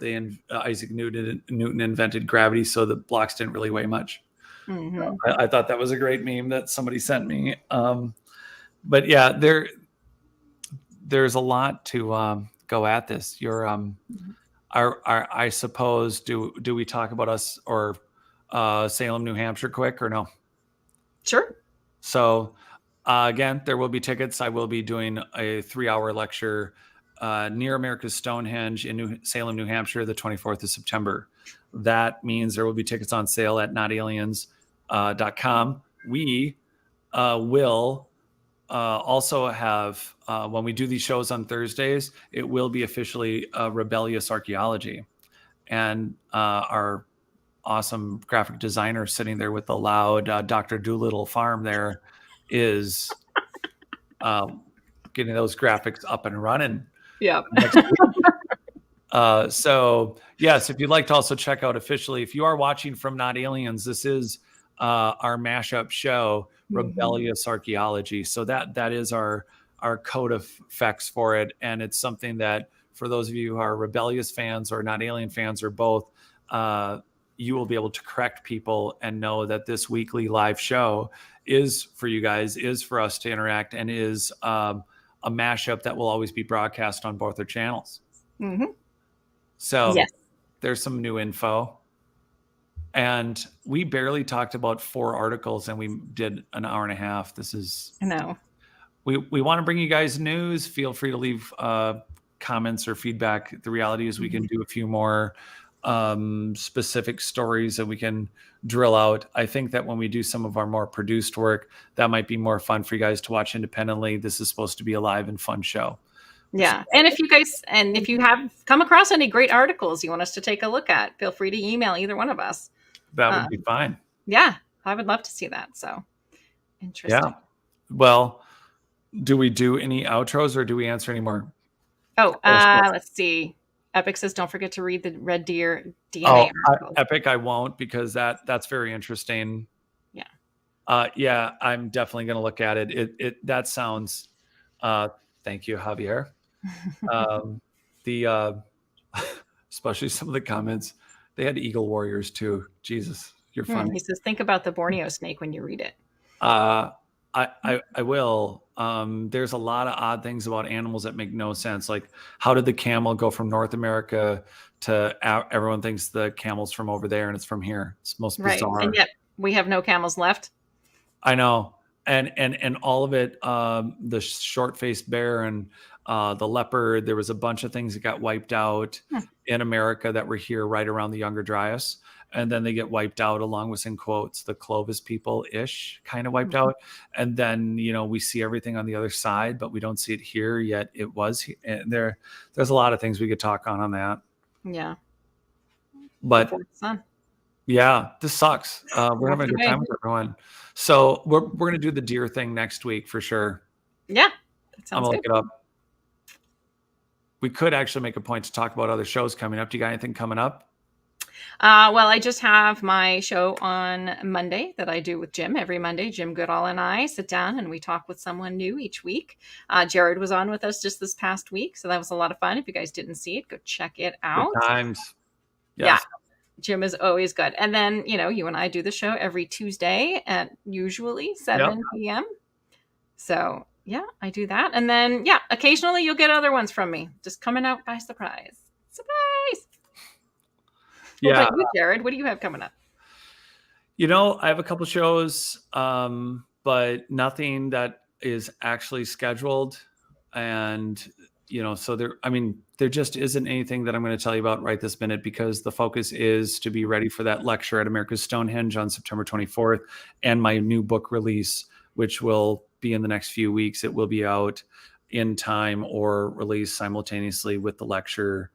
B: Isaac Newton invented gravity, so the blocks didn't really weigh much.
A: Mm-hmm.
B: I thought that was a great meme that somebody sent me. But yeah, there's a lot to go at this. I suppose, do we talk about us or Salem, New Hampshire quick or no?
A: Sure.
B: So again, there will be tickets. I will be doing a 3-hour lecture near America's Stonehenge in Salem, New Hampshire, the 24th of September. That means there will be tickets on sale at notaliens.com. We will also have, when we do these shows on Thursdays, it will be officially Rebellious Archaeology. And our awesome graphic designer sitting there with the loud Dr. Doolittle farm there is getting those graphics up and running.
A: Yeah.
B: So yes, if you'd like to also check out officially, if you are watching from Not Aliens, this is our mashup show, Rebellious Archaeology. So that is our code of effects for it. And it's something that for those of you who are Rebellious fans or Not Alien fans or both, you will be able to correct people and know that this weekly live show is for you guys, is for us to interact, and is a mashup that will always be broadcast on both our channels.
A: Mm-hmm.
B: So
A: yes.
B: There's some new info. And we barely talked about 4 articles and we did an hour and a half. This is,
A: I know.
B: We want to bring you guys news. Feel free to leave comments or feedback. The reality is we can do a few more specific stories that we can drill out. I think that when we do some of our more produced work, that might be more fun for you guys to watch independently. This is supposed to be a live and fun show.
A: Yeah. And if you have come across any great articles you want us to take a look at, feel free to email either one of us.
B: That would be fine.
A: Yeah. I would love to see that. So interesting.
B: Yeah. Well, do we do any outros or do we answer any more?
A: Oh, let's see. Epic says, don't forget to read the Red Deer DNA article.
B: Epic, I won't, because that's very interesting.
A: Yeah.
B: Yeah, I'm definitely going to look at it. That sounds, thank you, Javier. Especially some of the comments, they had eagle warriors too. Jesus, you're funny.
A: He says, think about the Borneo snake when you read it.
B: I will. There's a lot of odd things about animals that make no sense. Like, how did the camel go from North America to everyone thinks the camel's from over there and it's from here? It's most bizarre.
A: And yet we have no camels left.
B: I know. And all of it, the short-faced bear and the leopard, there was a bunch of things that got wiped out in America that were here right around the Younger Dryas. And then they get wiped out along with, in quotes, the Clovis people-ish kind of wiped out. And then, we see everything on the other side, but we don't see it here yet. It was there's a lot of things we could talk on that.
A: Yeah.
B: But yeah, this sucks. We're having a good time with everyone. So we're going to do the deer thing next week for sure.
A: Yeah. That sounds
B: I'm going to
A: good.
B: look it up. We could actually make a point to talk about other shows coming up. Do you got anything coming up?
A: Well, I just have my show on Monday that I do with Jim every Monday. Jim Goodall and I sit down and we talk with someone new each week. Jared was on with us just this past week, so that was a lot of fun. If you guys didn't see it, go check it out.
B: Good times. Yes.
A: Yeah. Jim is always good. And then, you and I do the show every Tuesday at usually 7 p.m. So, yeah, I do that. And then, occasionally you'll get other ones from me. Just coming out by surprise. Surprise!
B: Yeah.
A: What about you, Jared? What do you have coming up?
B: I have a couple shows, but nothing that is actually scheduled. And, so there just isn't anything that I'm going to tell you about right this minute, because the focus is to be ready for that lecture at America's Stonehenge on September 24th, and my new book release, which will be in the next few weeks. It will be out in time or released simultaneously with the lecture.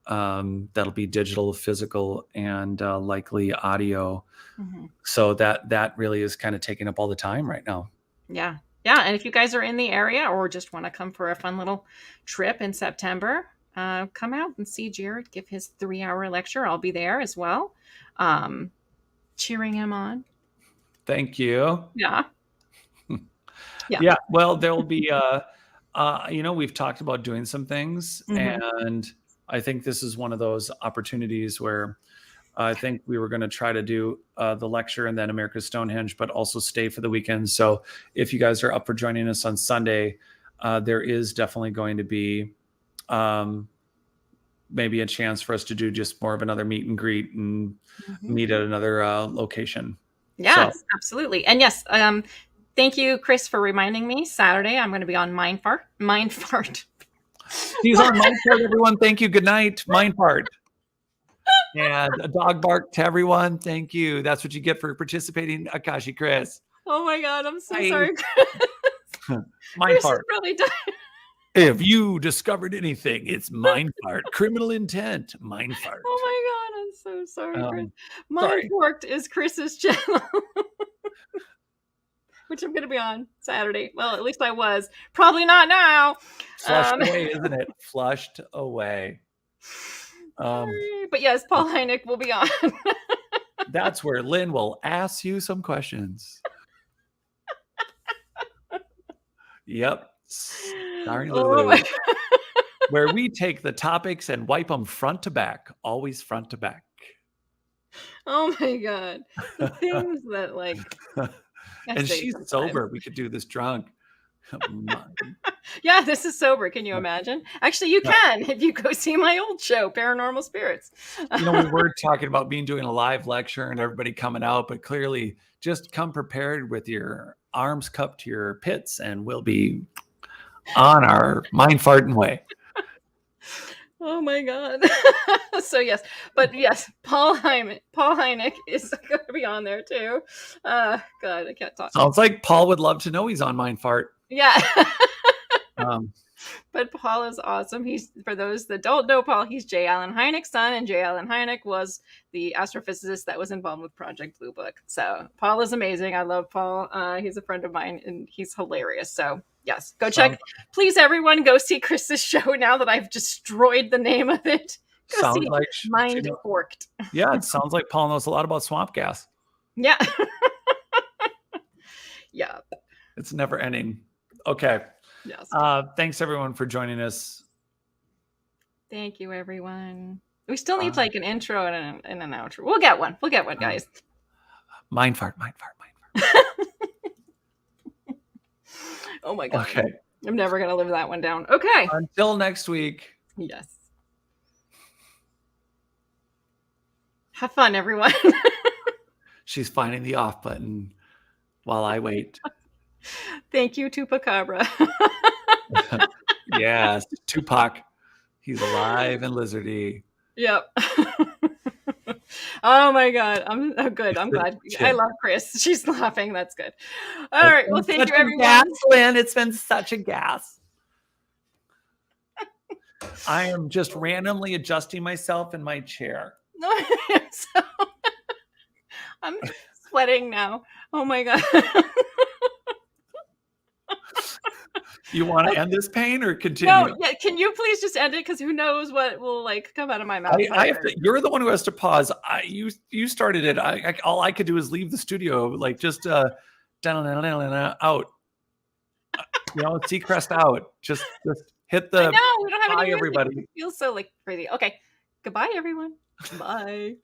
B: That'll be digital, physical, and likely audio. Mm-hmm. So that really is kind of taking up all the time right now.
A: Yeah. Yeah. And if you guys are in the area or just want to come for a fun little trip in September, come out and see Jared give his 3-hour lecture. I'll be there as well, cheering him on.
B: Thank you.
A: Yeah.
B: Yeah. Well, there'll be, we've talked about doing some things, mm-hmm. and I think this is one of those opportunities where I think we were going to try to do the lecture and then America's Stonehenge, but also stay for the weekend. So if you guys are up for joining us on Sunday, there is definitely going to be maybe a chance for us to do just more of another meet and greet and mm-hmm. meet at another location.
A: Yes, so. Absolutely. And yes, thank you, Chris, for reminding me. Saturday, I'm going to be on Mind Fart.
B: He's on Mind Fart, everyone. Thank you. Good night. Mind Fart. And a dog bark to everyone. Thank you. That's what you get for participating, Akashi Chris.
A: Oh my God, I'm so sorry, Chris.
B: Mind Fart.
A: Really died.
B: If you discovered anything, it's Mind Fart. Criminal intent. Mind Fart.
A: Oh my God, I'm so sorry, Chris. Mind Fart is Chris's channel. Which I'm going to be on Saturday. Well, at least I was. Probably not now.
B: Flushed away, isn't it? Flushed away.
A: But yes, Paul Hynek will be on.
B: That's where Lynn will ask you some questions. Yep. Sorry, where we take the topics and wipe them front to back. Always front to back.
A: Oh my God. The things that like...
B: And she's sober. We could do this drunk.
A: Yeah, this is sober. Can you imagine? Actually, you can if you go see my old show, Paranormal Spirits.
B: We were talking about doing a live lecture and everybody coming out, but clearly just come prepared with your arms cupped to your pits and we'll be on our mind farting way.
A: Oh my God. So yes, but yes, Paul Hynek is going to be on there too. God, I can't talk.
B: Sounds like Paul would love to know he's on Mind Fart.
A: Yeah. But Paul is awesome. He's, for those that don't know Paul, he's J. Allen Hynek's son, and J. Allen Hynek was the astrophysicist that was involved with Project Blue Book. So Paul is amazing. I love Paul. He's a friend of mine and he's hilarious. So yes, go check. Please, everyone, go see Chris's show now that I've destroyed the name of it. Go
B: sounds
A: see
B: like
A: Mind Forked.
B: Yeah, it sounds like Paul knows a lot about swamp gas.
A: Yeah. Yeah.
B: It's never ending. Okay.
A: Yes.
B: Thanks everyone for joining us.
A: Thank you, everyone. We still need like an intro and an outro. We'll get one, guys.
B: Mind fart.
A: Oh my God.
B: Okay.
A: I'm never going to live that one down. Okay.
B: Until next week.
A: Yes. Have fun, everyone.
B: She's finding the off button while I wait.
A: Thank you, Tupacabra.
B: Yes, Tupac. He's alive and lizardy.
A: Yep. Oh my God. I'm good. I'm glad. I love Chris. She's laughing. That's good. All right. Well, thank you, everyone.
B: Gas, Lynn. It's been such a gas. I am just randomly adjusting myself in my chair.
A: No, I'm sweating now. Oh my God.
B: You want to end this pain or continue?
A: No, yeah. Can you please just end it? Because who knows what will like come out of my mouth?
B: I have to, you're the one who has to pause. You started it. All I could do is leave the studio, like just out. Seacrest out. Just hit the.
A: No, we don't have any.
B: Everybody.
A: It feels so like crazy. Okay, goodbye, everyone. Bye.